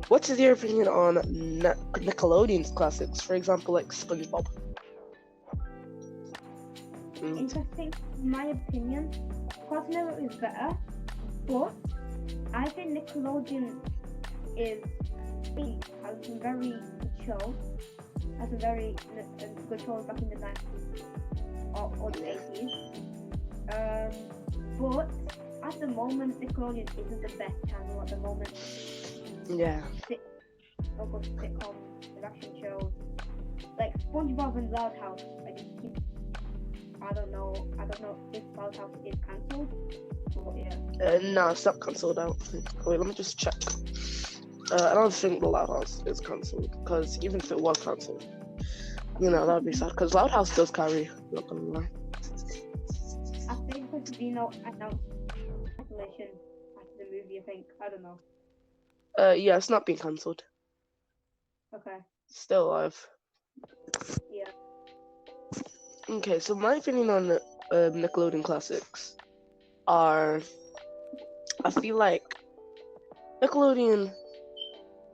What is your opinion on Nickelodeon's classics? For example, like SpongeBob. Interesting. In my opinion, Cartoon Network is better, but I think Nickelodeon has some very good shows. Has some very good shows back in the 90s or the 80s. But at the moment, Nickelodeon isn't the best channel at the moment. Yeah. Local sitcoms, production shows, like SpongeBob and Loud House. I don't know if Loud House is cancelled. But yeah. No, it's not cancelled out. Wait, let me just check. I don't think the Loud House is cancelled, because even if it was cancelled, that would be sad, because Loud House does carry, not gonna lie. I think because announced cancellation after the movie, I think. I don't know. Yeah, it's not being cancelled. Okay. Still alive. Yeah. Okay, so my opinion on Nickelodeon classics are, I feel like Nickelodeon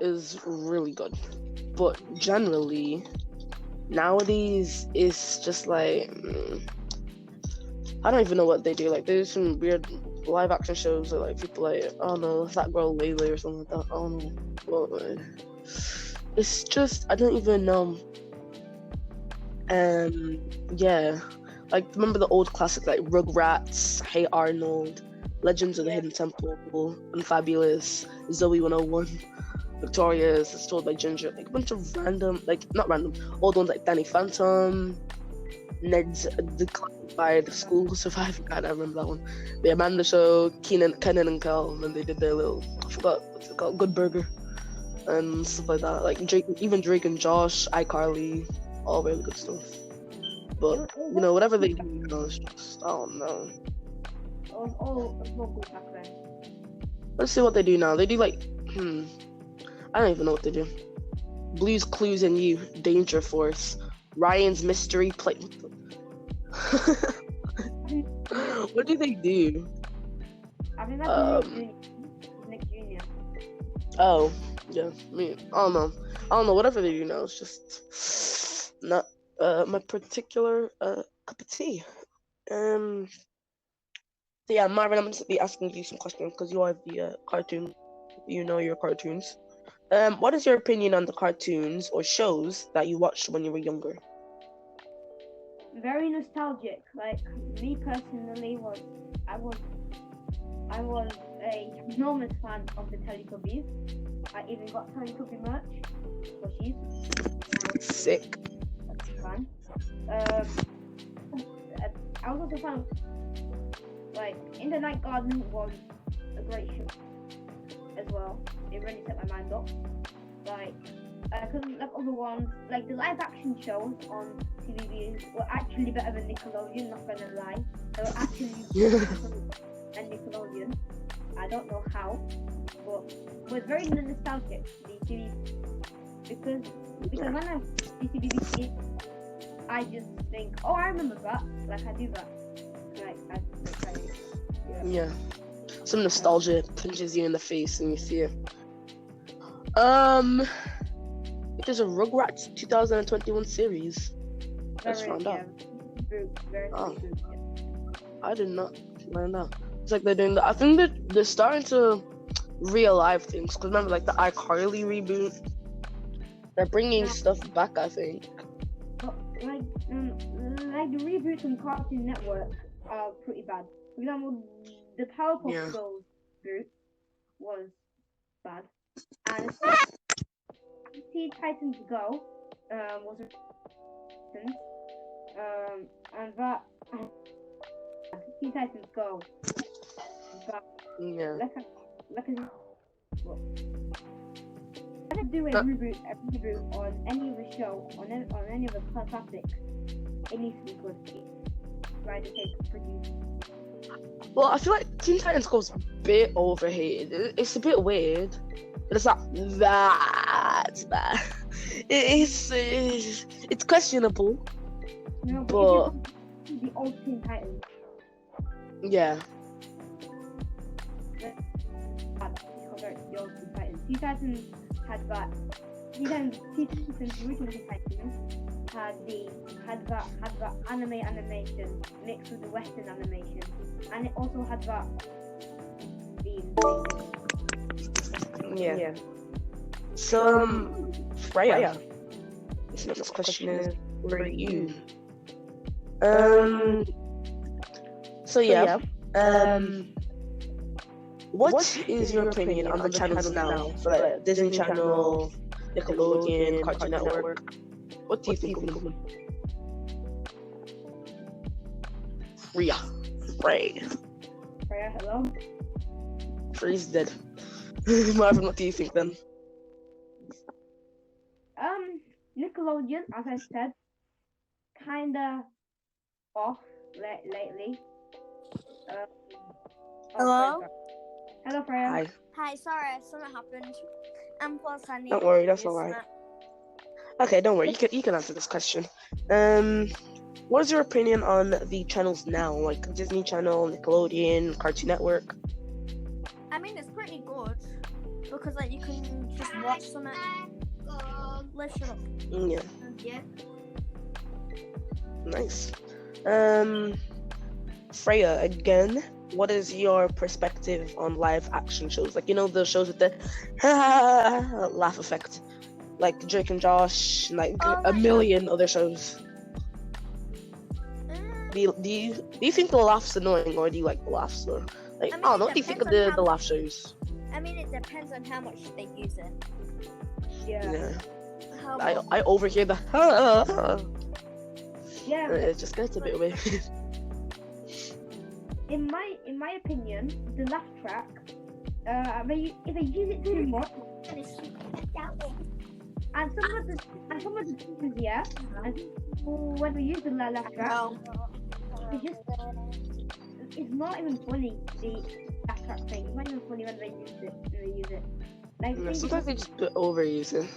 is really good, but generally nowadays it's just like I don't even know what they do. Like, there's some weird live action shows or like people like, I don't know, that girl Lele or something like that. I don't know. Well, it's just, I don't even know. Yeah, like remember the old classics like Rugrats, Hey Arnold, Legends of the Hidden Temple, Unfabulous, Zoe 101, Victorious, It's Told by Ginger, like a bunch of random, like not random, old ones like Danny Phantom, Ned's Declassified, School Surviving Guide, I remember that one. The Amanda Show, Kenan and Kel, and then they did their little, I forgot what's it called, Good Burger, and stuff like that. Like Drake and Josh, iCarly, all really good stuff. But whatever they do, it's just, I don't know. All good back then. Let's see what they do now. They do like, I don't even know what they do. Blue's Clues and You, Danger Force, Ryan's Mystery Play. What do they do? I think that's Nick Jr. Oh, yeah. I don't know. Whatever they do now, it's just not my particular cup of tea. So yeah, Marvin, I'm just be asking you some questions because you are the cartoon. You know your cartoons. What is your opinion on the cartoons or shows that you watched when you were younger? Very nostalgic. Like me personally, I was a enormous fan of the Teletubbies. I even got Teletubby merch for she's Sick. fan. I was also a fan of, like, In the Night Garden was a great show as well. It really set my mind up. Like, because like other ones, like the live action shows on TVs were actually better than Nickelodeon, not gonna lie. They were actually better than Nickelodeon. I don't know how, but it was very nostalgic, the TV. Because when I see TVs, I just think, oh, I remember that. Like, I do that. Yeah. Some nostalgia punches you in the face and you see it. There's a Rugrats 2021 series. Let's find out. Oh. I did not find out. It's like they're doing that. I think that they're starting to real-life things. Because remember, like the iCarly reboot, they're bringing stuff back, I think. But, like the reboots on Cartoon Network are pretty bad. For example, the Powerpuff Girls group was bad. And Teen Titans Go was and that Teen Titans Go. But Yeah. I could do a reboot on any of the show, on any of the classics. It needs to be good. Right to take produce. Well, I feel like Teen Titans Go's a bit overhated. It's a bit weird, but it's not that bad. It's questionable. No, but the old Teen Titans. Yeah. The old Teen Titans. Teen Titans had that. Teen Titans original Teen Titans had that anime animation mixed with the Western animation, and it also had that theme. Yeah. So, Freya, this next question is for you. What is your opinion on the channels now? For like Disney Channel, Nickelodeon, Cartoon Network. What do you think of them? Freya. Freya, hello. Freya's dead. Marvin, what do you think then? Nickelodeon, as I said, kinda off lately. Hello? Hello, Freya. Hi, sorry, something happened. And plus I need Don't worry, that's alright. Okay, don't worry, you can answer this question. What is your opinion on the channels now, like Disney Channel, Nickelodeon, Cartoon Network? I mean, it's pretty good because like you can just watch something. Let's shut up. Yeah. Yeah. Nice. Freya, again, what is your perspective on live action shows? Like, you know, the shows with the laugh effect, like Drake and Josh, and like a million other shows. Do you think the laughs annoying, or do you like the laughs? Or like, I don't know, what do you think of the laugh shows? I mean, it depends on how much they use it. Yeah. I overhear the Yeah. It just gets a bit weird. In my opinion, the laugh track, if they use it too much, and some of the things, yeah, and when we use the laugh track, it's not even funny. The laugh track thing, it's not even funny when they use it. Like, sometimes they just overuse it.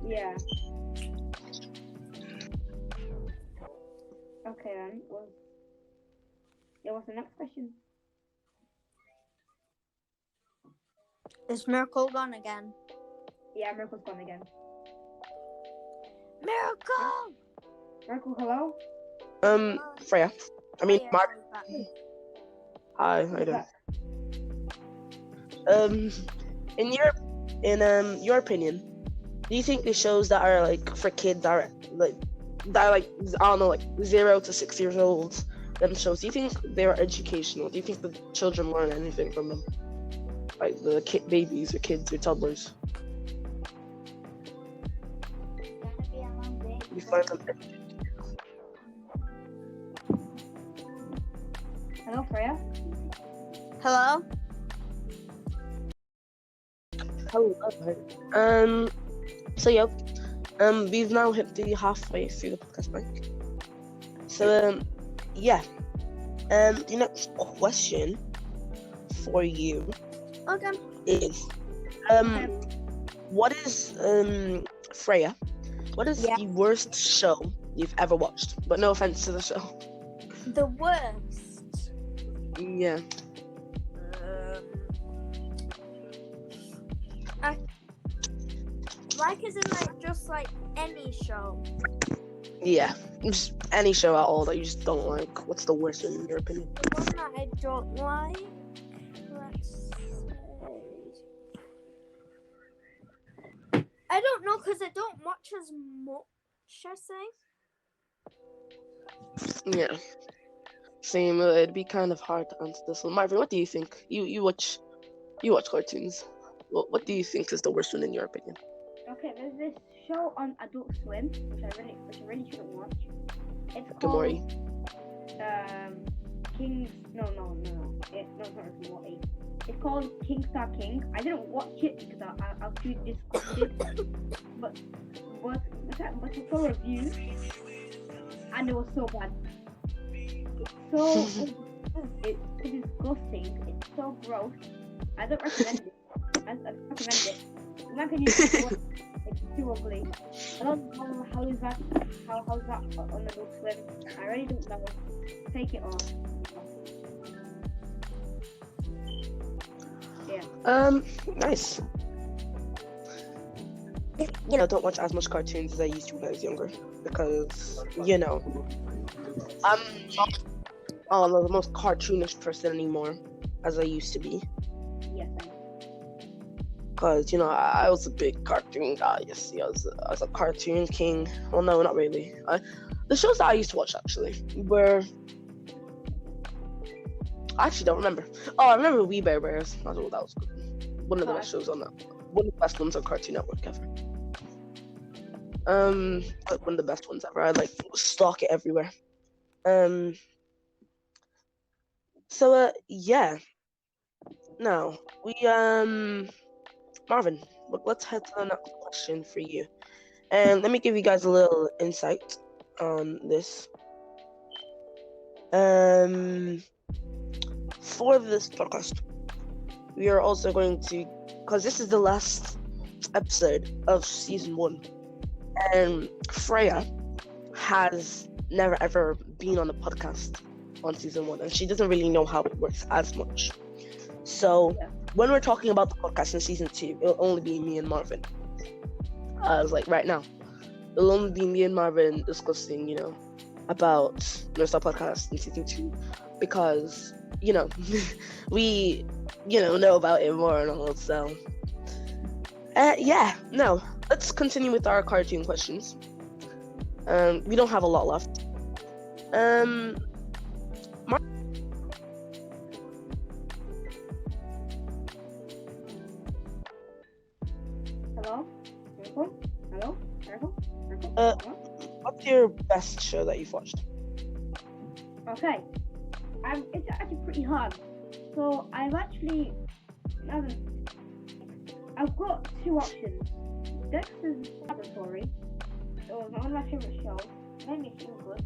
Yeah. Okay then. What's the next question? Is Miracle gone again? Yeah, Miracle's gone again. Miracle! Miracle, hello? Freya. I mean, yeah, Marvin. Hi, how you doing? In your opinion, do you think the shows that are like for kids are like I don't know, like 0 to 6 years old, them shows, do you think they're educational? Do you think the children learn anything from them? like the babies or kids or toddlers? You find them. Hello, Freya. Hello? Hello. So yep. We've now hit the halfway through the podcast break. So yeah. The next question for you Okay. is what is Freya? What is Yeah. the worst show you've ever watched? But no offense to the show. The worst. Yeah. Like as in like just like any show. Yeah. Just any show at all that you just don't like. What's the worst one in your opinion? The one that I don't like. Let's say. I don't know because I don't watch as much. I say. Yeah. Same. It'd be kind of hard to answer this one. Marvin, what do you think? You watch cartoons. What do you think is the worst one in your opinion? Okay, there's this show on Adult Swim, which I really shouldn't watch. It's Good morning. called King's. No, it's not Rick and Morty. It's called King Star King. I didn't watch it because I was too disgusted. but I saw a review, and it was so bad. It's disgusting. It's so gross. I don't recommend it. I don't recommend it. In my opinion, it's too ugly. I don't know how's that on Adult Swim. I really don't know. Take it off. Yeah. Nice. Don't watch as much cartoons as I used to when I was younger because I'm not the most cartoonish person anymore as I used to be. Yes. Because I was a big cartoon guy. You see, I was a cartoon king. Well, no, not really. The shows that I used to watch actually were. I actually don't remember. Oh, I remember We Bare Bears. That was good. One of the best shows on that. One of the best ones on Cartoon Network ever. One of the best ones ever. I stalk it everywhere. So yeah. Now we Marvin, let's head to the next question for you. And let me give you guys a little insight on this. For this podcast, we are also going to, because this is the last episode of season 1, and Freya has never ever been on a podcast on season 1, and she doesn't really know how it works as much. So when we're talking about the podcast in season 2, it'll only be me and Marvin. Right now, it'll only be me and Marvin discussing, about MiraStar Podcasts in season 2, because we know about it more and all. So let's continue with our cartoon questions. We don't have a lot left. Hello? What's your best show that you've watched? Okay. It's actually pretty hard. So I've got 2 options. Dexter's Laboratory. It was one of my favorite shows. Made me feel good.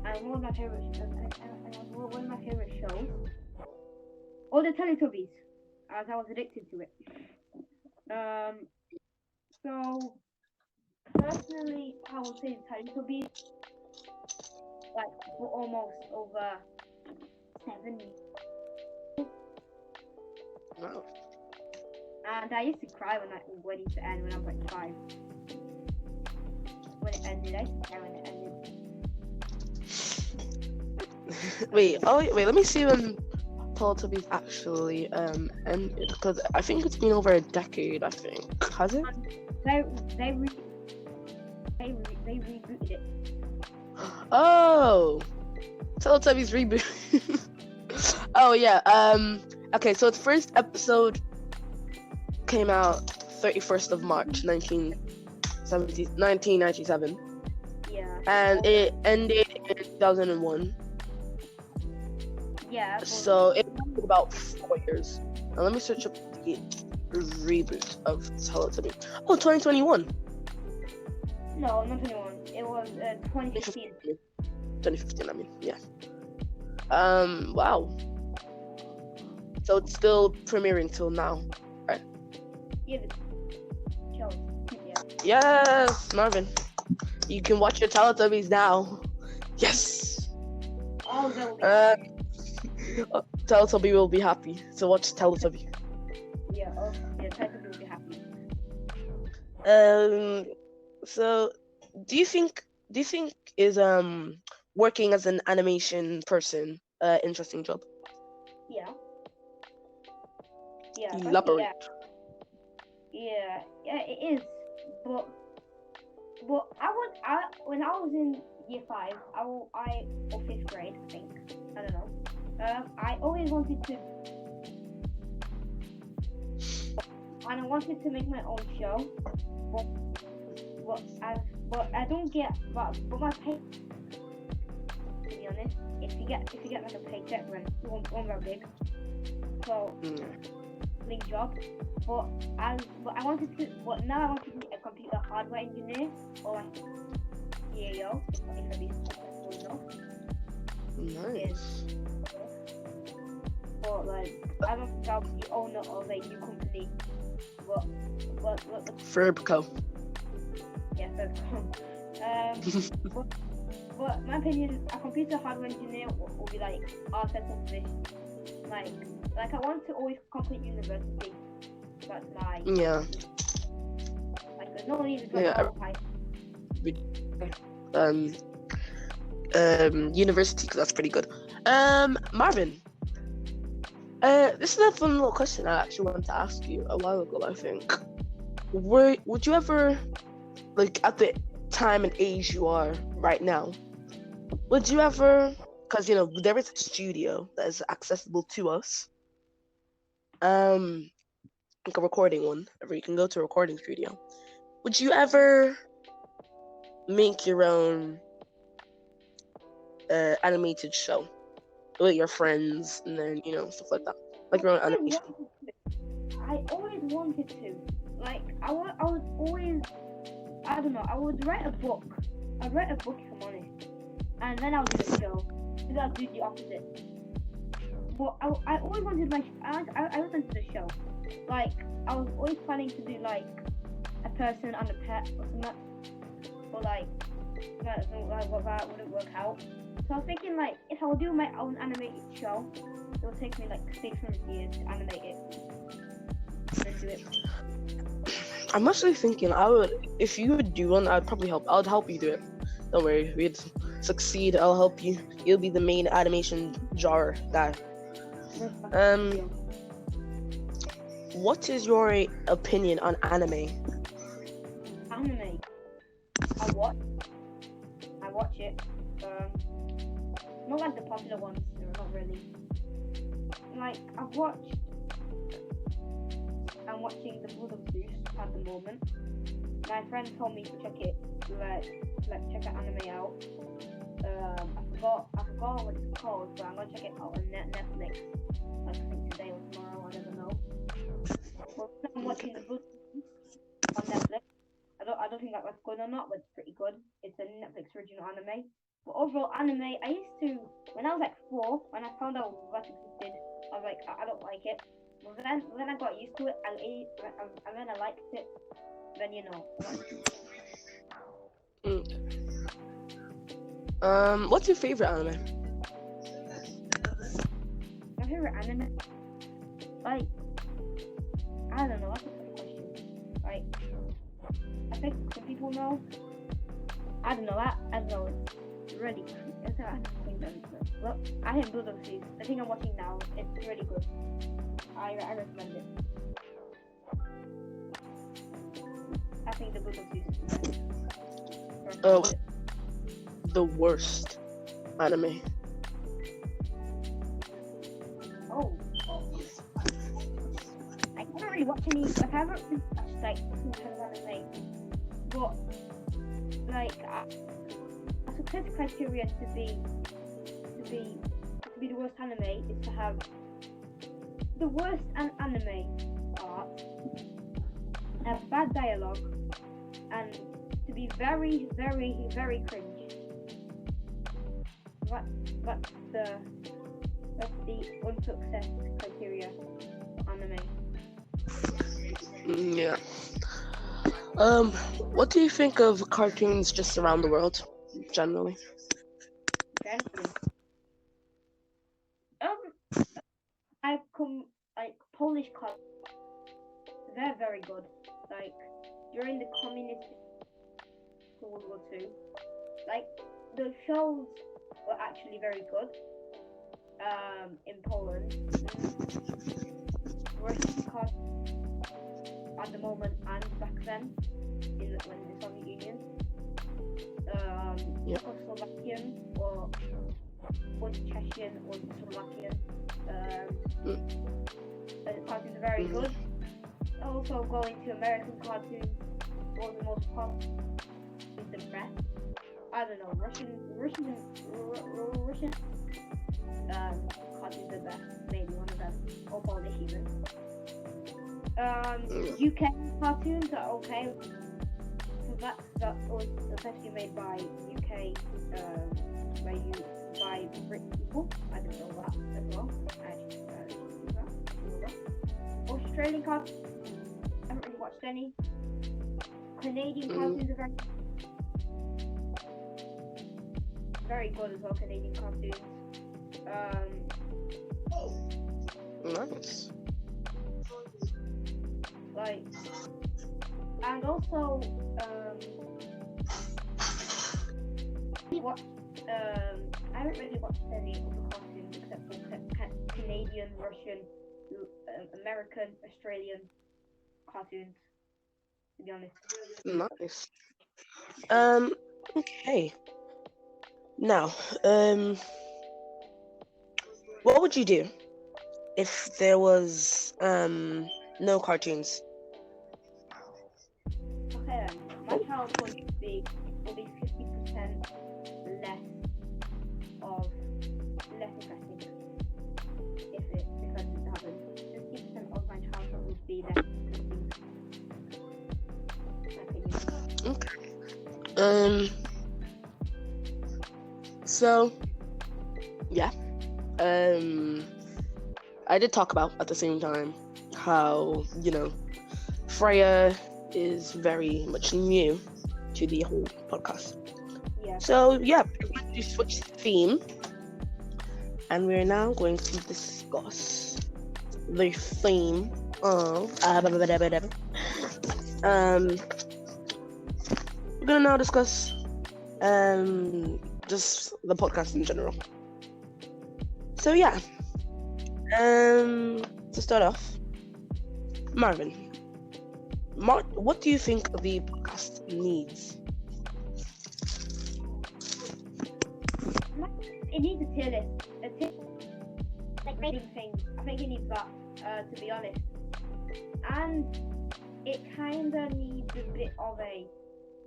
And one of my favorite shows. Or the Teletubbies, as I was addicted to it. So personally, I would say Teletubbies. For almost over 7 years. Wow. And I used to cry when it used to end when I was 5. When it ended, I used to cry when it ended. wait, let me see when Teletubbies actually ended, because I think it's been over a decade, I think. Has it? They rebooted it. Oh! Teletubbies reboot. Oh yeah, okay, so its first episode came out 31st of March 1997, Yeah. and it ended in 2001. Yeah. So it took about 4 years. Now let me search up the reboot of Teletubbies. Oh, 2021. No, not 21. It was 2015. 2015, I mean, yeah. Wow. So it's still premiering till now. Yeah, the show. Yeah. Yes, Marvin. You can watch your Teletubbies now. Yes. Oh, that will be. Teletubby will be happy to watch Teletubby. Yeah. Oh, yeah. Titan will be happy. So do you think is working as an animation person interesting job? Yeah. Yeah. Elaborate. Yeah, it is. But when I was in year 5, or 5th grade, I think. I don't know. I always wanted to, and I wanted to make my own show. But I don't get. But my pay. To be honest, if you get like a paycheck, then you won't very big. So. Big job, but now I want to be a computer hardware engineer or like CAO if I be successful enough. Nice. But like I don't think I'll be the owner of a new company. But Ferbco. Yeah, but my opinion, a computer hardware engineer will be like our central position. Like I want to always complete university. That's my like there's no need to drop out of university, because that's pretty good. Marvin, this is a fun little question I actually wanted to ask you a while ago. I think, would you ever, like at the time and age you are right now, would you ever, because there is a studio that is accessible to us, like a recording one, where you can go to a recording studio. Would you ever make your own animated show with your friends, and then stuff like that, like your own animation? I always wanted to. Like I was always, I don't know. I would write a book. I'd write a book if I'm honest, and then I'll do a show. Then I'll do the opposite. But I always wanted I always wanted a show. Like I was always planning to do like a person and a pet or something. But like that wouldn't work out. So I was thinking like if I would do my own animated show, it would take me like 600 years to animate it. And then do it. I'm actually thinking if you would do one, I'd probably help. I'd help you do it. Don't worry, we'd succeed. I'll help you. You'll be the main animation jar guy. What is your opinion on anime? Anime. I watch it. Not like the popular ones. They're not really. Like I'm watching the Blood of Zeus at the moment. My friend told me to check it. Like check that anime out. I forgot what it's called, but I'm gonna check it out on Netflix. Like I think today or tomorrow, I never know. But I'm watching the Blood on Netflix. I don't think that's good or not, but it's pretty good. It's a Netflix original anime. But overall anime, I used to, when I was like 4, when I found out what existed, I was like, I don't like it. But then I got used to it, and then I liked it. Then What's your favorite anime? My favorite anime? Like, I don't know, that's a tough question. Like, I think some people know. I don't know, it's really good. Look, I hate Blood of Zeus. The thing I'm watching now, it's really good. I recommend it. I think the Blood of Zeus is the best. The worst anime. Oh. I can't really watched any. Like I haven't really watched like some kind of anime, but like a success criteria to be the worst anime is to have the worst anime art, have bad dialogue, and to be very, very, very cringe. That's the unsuccess criteria for anime. Yeah. What do you think of cartoons just around the world, generally? Generally. I've come like Polish cartoons. They're very good. Like during the communist World War II, like the shows were actually very good. In Poland, Russian cartoons at the moment and back then, when the Soviet Union, Czechoslovakian or Czechoslovakian or Slovakian. The cartoons are very good. Also going to American cartoons, one of the most popular is the best. I don't know, Russian cartoons are the best, maybe one of them, or Polish even. UK cartoons are okay. So that was especially made by UK, where you by British people. I didn't know that as well. I didn't know that. Australian cartoons, I haven't really watched any. Canadian cartoons are very good as well. Canadian cartoons. Nice. Like, and also I haven't really watched any of the cartoons except for Canadian, Russian, American, Australian cartoons, to be honest. Nice. Okay. Now, what would you do if there was no cartoons? Okay then, my childhood will be 50% less interesting. If that didn't happen, 50% of my childhood would be less interesting. My opinion. Okay. So, yeah. I did talk about at the same time how, Freya is very much new to the whole podcast. Yeah. So, yeah, we're going to switch the theme. And we're now going to discuss the theme of... we're going to now discuss just the podcast in general. So yeah, to start off, Marvin, what do you think the podcast needs? It needs a tier list. Like rating things. I think it needs that, to be honest. And it kinda needs a bit of a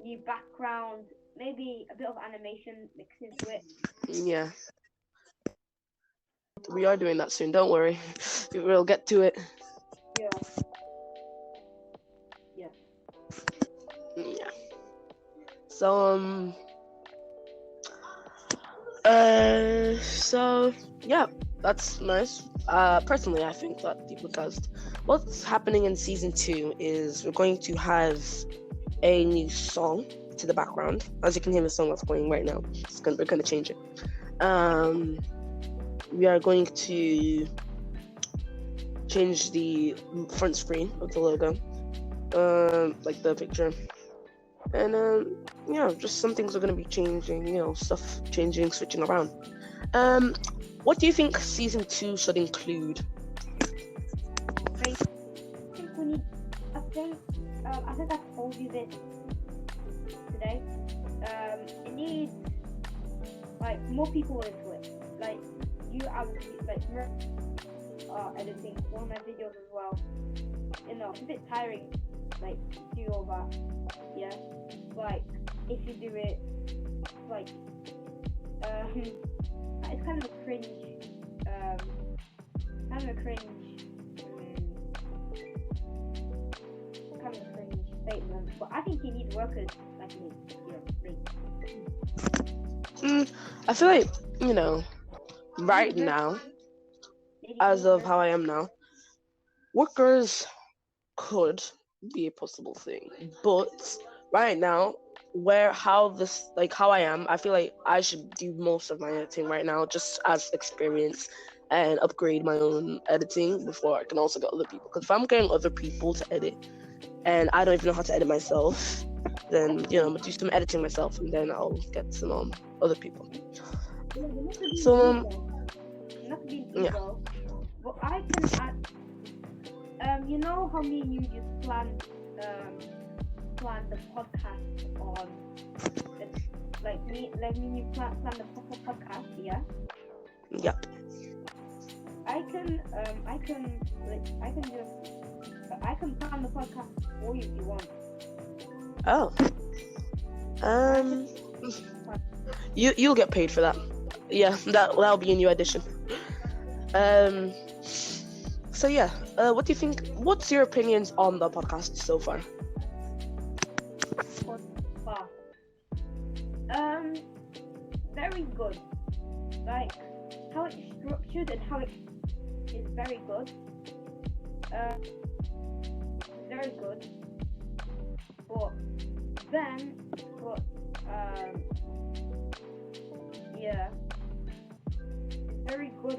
new background, maybe a bit of animation mixed into it. Yeah. We are doing that soon, don't worry. We'll get to it. Yeah. Yeah. So yeah, that's nice. Personally, I think that the podcast, what's happening in season 2 is we're going to have a new song to the background. As you can hear, the song that's playing right now. We're gonna change it. We are going to change the front screen of the logo, like the picture, and just some things are going to be changing, stuff changing, switching around. What do you think season 2 should include? I think we need. I think I told you this today. It needs like more people into it. Like you, like editing one of my videos as well. It's a bit tiring, like, to do all that. Yeah, like if you do it, like, it's kind of a cringe, statement. But I think you need workers like me. I feel like, right now, as of how I am now, workers could be a possible thing, but right now, how I am, I feel like I should do most of my editing right now just as experience and upgrade my own editing before I can also get other people. Because if I'm getting other people to edit and I don't even know how to edit myself, then I'm gonna do some editing myself and then I'll get some other people. So yeah. But I can add, you know how me and you just plan the podcast on, like me and you plan the podcast, yeah. Yep. I can plan the podcast for you if you want. Oh. You'll get paid for that. Yeah, that'll be a new addition. So yeah, what do you think? What's your opinions on the podcast so far? Very good. Like how it's structured and how it is very good. Very good. But yeah, it's very good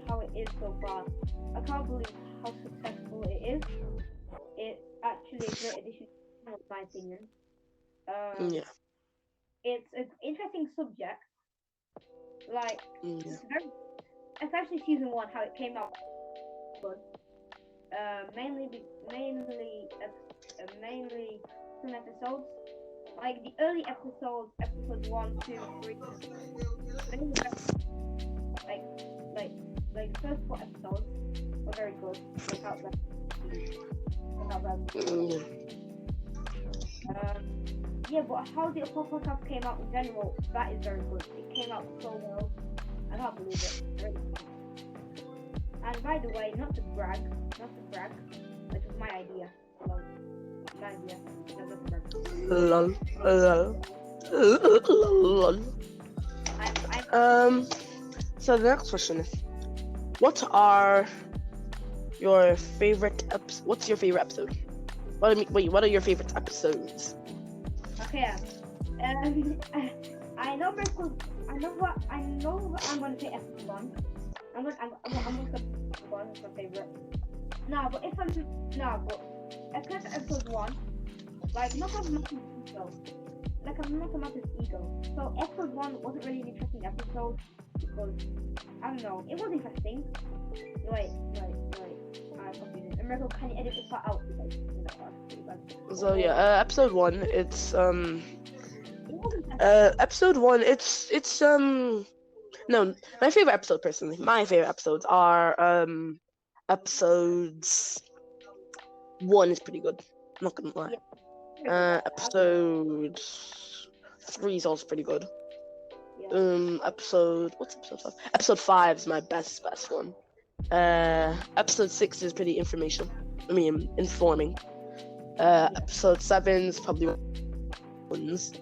how it is so far. I can't believe how successful it is. It's actually a great addition, in my opinion. Yeah. It's an interesting subject. Like, Yeah. especially season 1, how it came out good. Mainly some episodes. Like the early episodes 1, 2, 3. Like the first 4 episodes were very good. Without them. Yeah, but how the podcast came out in general, that is very good. It came out so well. I can't believe it. Very good. And by the way, not to brag, it was my idea. My idea. Not to brag. Lol. So the next question is, what are your favorite what's your favorite episode? What are your favorite episodes? Okay. I know what I'm gonna say episode 1. I'm gonna say episode 1 is my favorite. But episode 1, like not a massive ego. Like I'm not a massive ego. So episode 1 wasn't really an interesting episode because I don't know, it was interesting. Wait. Miracle, can you edit this part out? So yeah, episode 1, it's episode 1, it's no, my favorite episode personally. My favorite episodes are episodes 1 is pretty good. I'm not gonna lie. Episode 3 is also pretty good. Episode 5? Episode 5 is my best one. Episode 6 is pretty informing. Episode 7 is probably ones.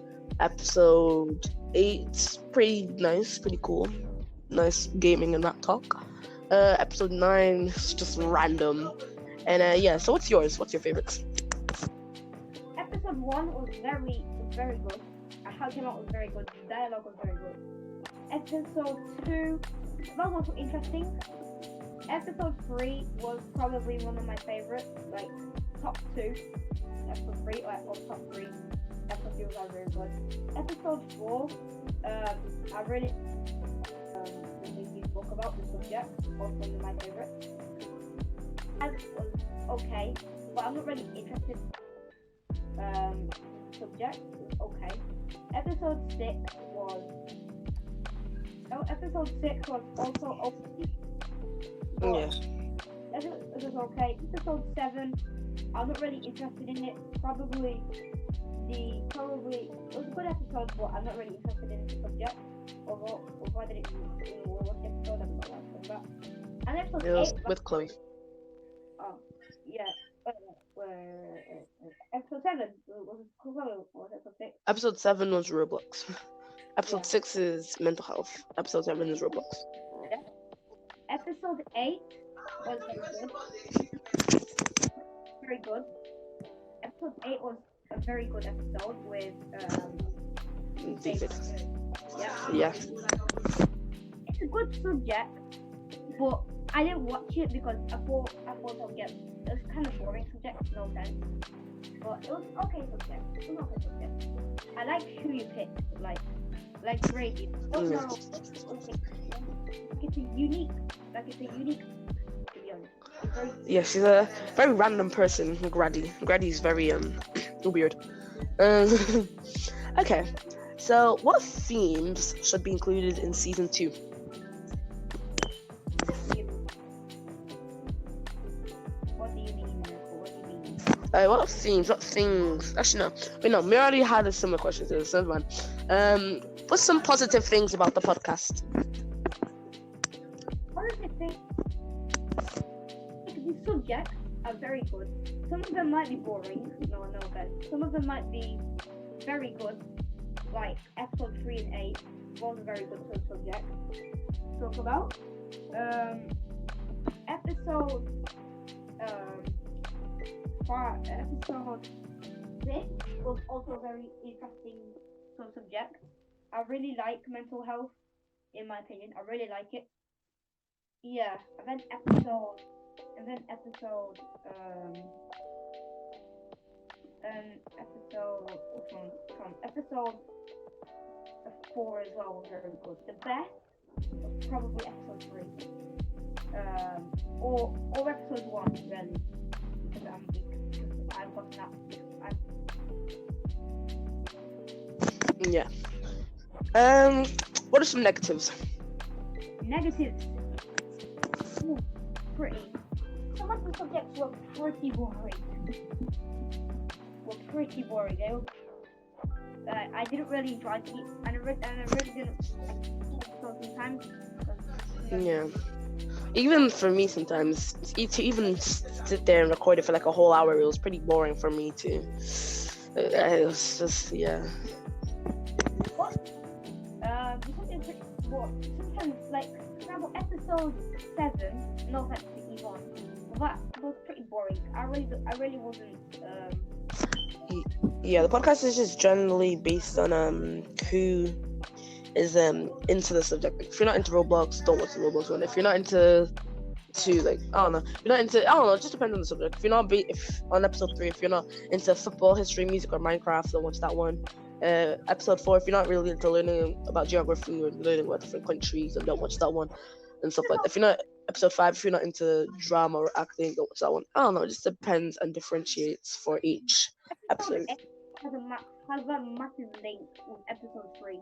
Episode 8, pretty nice, pretty cool. Nice gaming and rap talk. Episode 9 is just random. And yeah, so what's yours? What's your favorites? Episode 1 was very good. How it came out was very good. The dialogue was very good. Episode 2, that was also interesting. Episode 3 was probably one of my favorites, like top 2. Episode 3, or top 3. Episode 2 was very good. Episode 4, I really we spoke about the subject, was one of my favorites. It was okay, but I'm not really interested. Subject was okay. Episode 6 was also okay. Yeah. it was okay. Episode 7, I'm not really interested in it. Probably it was a good episode, but I'm not really interested in the subject. Although I didn't watch the episode, I'm not watching that. And episode It was 8 with Chloe. Oh, yeah. Episode 7 was it Chloe or was it episode 6? Episode 7 was Roblox. Episode Yeah. 6 is mental health. Episode 7 is Roblox. Episode 8 was very good. Episode 8 was a very good episode with David. Yeah. Yeah. It's a good subject, but I didn't watch it because I thought I would get. It was kind of boring subject, no offense. But it was okay subject. It was okay subject. I like who you picked, like Grady. Yeah. It's a unique, to be honest. It's very Yeah, she's a very random person, Grady. Grady's very weird. Okay, so what themes should be included in season 2? What do you mean, Michael? What do you mean? What things? Actually, no. Wait, no. We already had a similar question to this. Never mind. What's some positive things about the podcast? Positive thing. The subjects are very good. Some of them might be boring. No offense. Some of them might be very good. Like episode 3 and 8. Both are very good subjects to talk about. Episode 6 was also a very interesting subject. I really like mental health, in my opinion. I really like it. Yeah, and then episode 4 as well was very good. The best, probably episode 3. Or episode 1, really. Because I've got that. Yeah. What are some negatives? Negatives. Ooh, pretty. Some of the subjects were pretty boring. I didn't really enjoy it, and I really didn't. So sometimes. Yeah. Even for me, sometimes to even sit there and record it for like a whole hour, it was pretty boring for me too. It was just Because it's pretty boring. Sometimes, like, for example, episode 7. No offense to Yvonne, but that was pretty boring. I really wasn't. Yeah, the podcast is just generally based on who is into the subject. If you're not into Roblox, don't watch the Roblox one. If you're not into like, I don't know, it just depends on the subject. If you're not if on episode 3, if you're not into football, history, music, or Minecraft, don't watch that one. Episode 4, if you're not really into learning about geography or learning about different countries, then don't watch that one and stuff like that. If you're not episode 5, if you're not into drama or acting, don't watch that one. I don't know, it just depends and differentiates for each episode. Has a massive link with episode 3.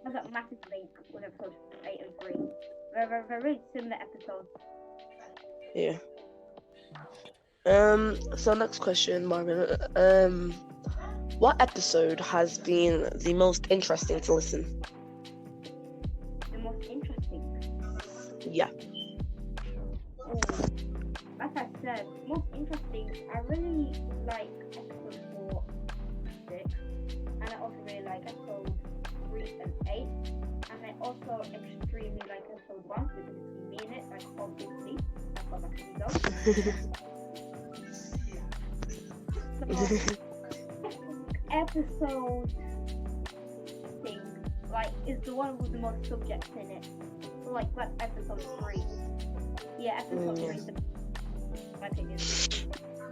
Has a massive link with episode 8 and 3. They're very similar episodes. Yeah. So next question, Marvin. What episode has been the most interesting to listen? The most interesting. Yeah. Oh, like I said, most interesting. I really like episode 4, 6, and I also really like episode 3 and 8, and I also extremely like episode 1 because it's me in it, like obviously. I've got that to So, episode thing, like, is the one with the most subjects in it. So, like episode 3. Yeah, episode 3 is my opinion.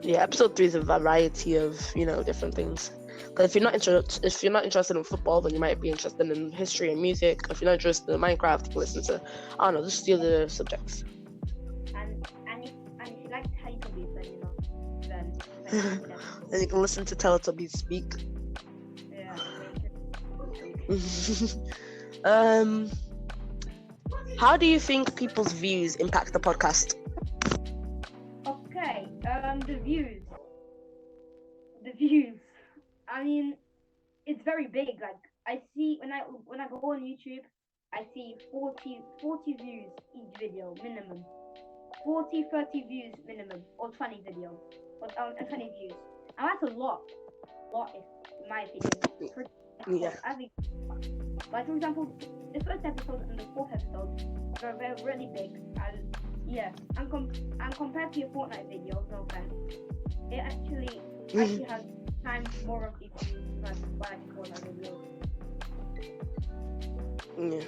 Yeah, episode 3 is a variety of, different things. Because if you're not interested in football, then you might be interested in history and music. If you're not interested in Minecraft, you can listen to, I don't know, just the other subjects. And if you like Teletubbies, then Then you can listen to Teletubbies speak. Yeah. How do you think people's views impact the podcast? the views. I mean, it's very big. Like I see when I go on YouTube, I see 40 views each video minimum. 40, 30 views minimum, or 20 videos, or 20 views. And that's a lot. In my opinion. Yeah. I think, like for example, the first episode and the fourth episode are very really big, and yeah, and compared to your Fortnite videos, no offense, it actually has times more of these than like Fortnite videos. Yeah.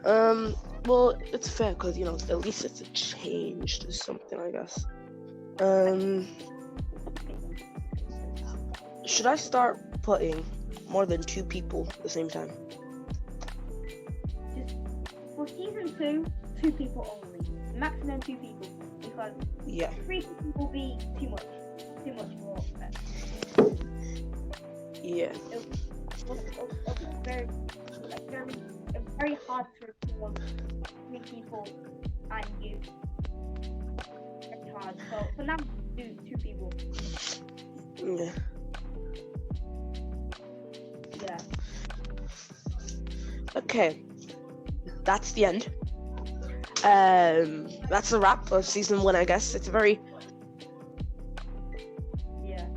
Sorry, Well, it's fair because at least it's a change to something, I guess. Should I start putting more than 2 people at the same time? Just for season 2, 2 people only, maximum 2 people, because 3 people will be too much for Yeah. It's very hard to record 3 people and you. It's hard. So for now, do 2 people. Yeah. Yeah. Okay. That's the end. That's a wrap of season 1, I guess. It's very... Yeah.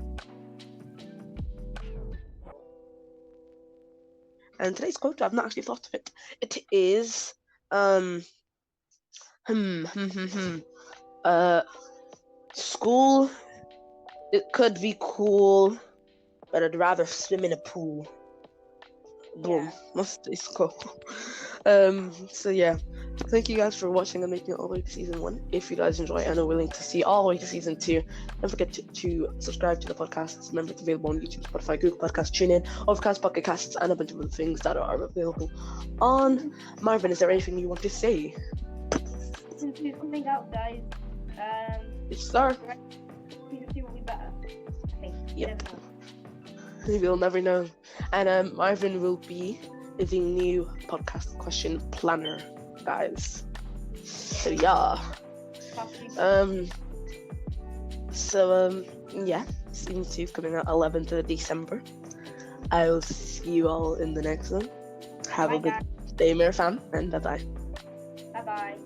And today's quote, I've not actually thought of it. It is... School, it could be cool, but I'd rather swim in a pool. Boom. Yeah. That's today's quote. So yeah, thank you guys for watching and making it all the way to season 1. If you guys enjoy and are willing to see all the way to season 2, don't forget to subscribe to the podcast. Remember, it's available on YouTube, Spotify, Google Podcasts, TuneIn, Overcast, Pocket Casts, and a bunch of other things that are available on. Marvin, is there anything you want to say? Since it's coming out, guys, Star. season 2 will be better. I think. Yep. We'll never know. And Marvin will be the new podcast question planner, guys. So yeah. Yeah, season 2 is coming out 11th of December. I will see you all in the next one. Have a good day, Mirafam, and bye-bye. Bye-bye.